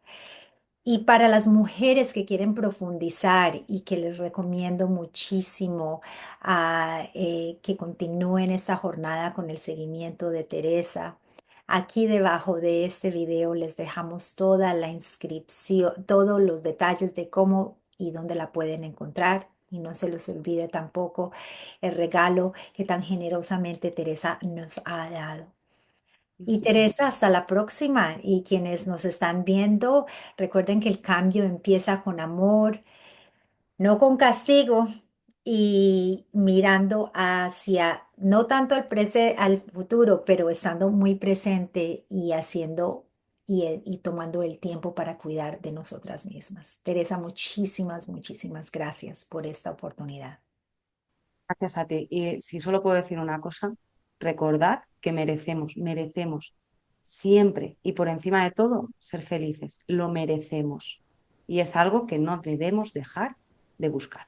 Y para las mujeres que quieren profundizar y que les recomiendo muchísimo que continúen esta jornada con el seguimiento de Teresa, aquí debajo de este video les dejamos toda la inscripción, todos los detalles de cómo y dónde la pueden encontrar. Y no se les olvide tampoco el regalo que tan generosamente Teresa nos ha dado. Y Teresa, hasta la próxima. Y quienes nos están viendo, recuerden que el cambio empieza con amor, no con castigo, y mirando hacia, no tanto al futuro, pero estando muy presente y haciendo y tomando el tiempo para cuidar de nosotras mismas. Teresa, muchísimas, muchísimas gracias por esta oportunidad. Gracias a ti. Y si solo puedo decir una cosa, recordad que merecemos siempre y por encima de todo ser felices. Lo merecemos. Y es algo que no debemos dejar de buscar.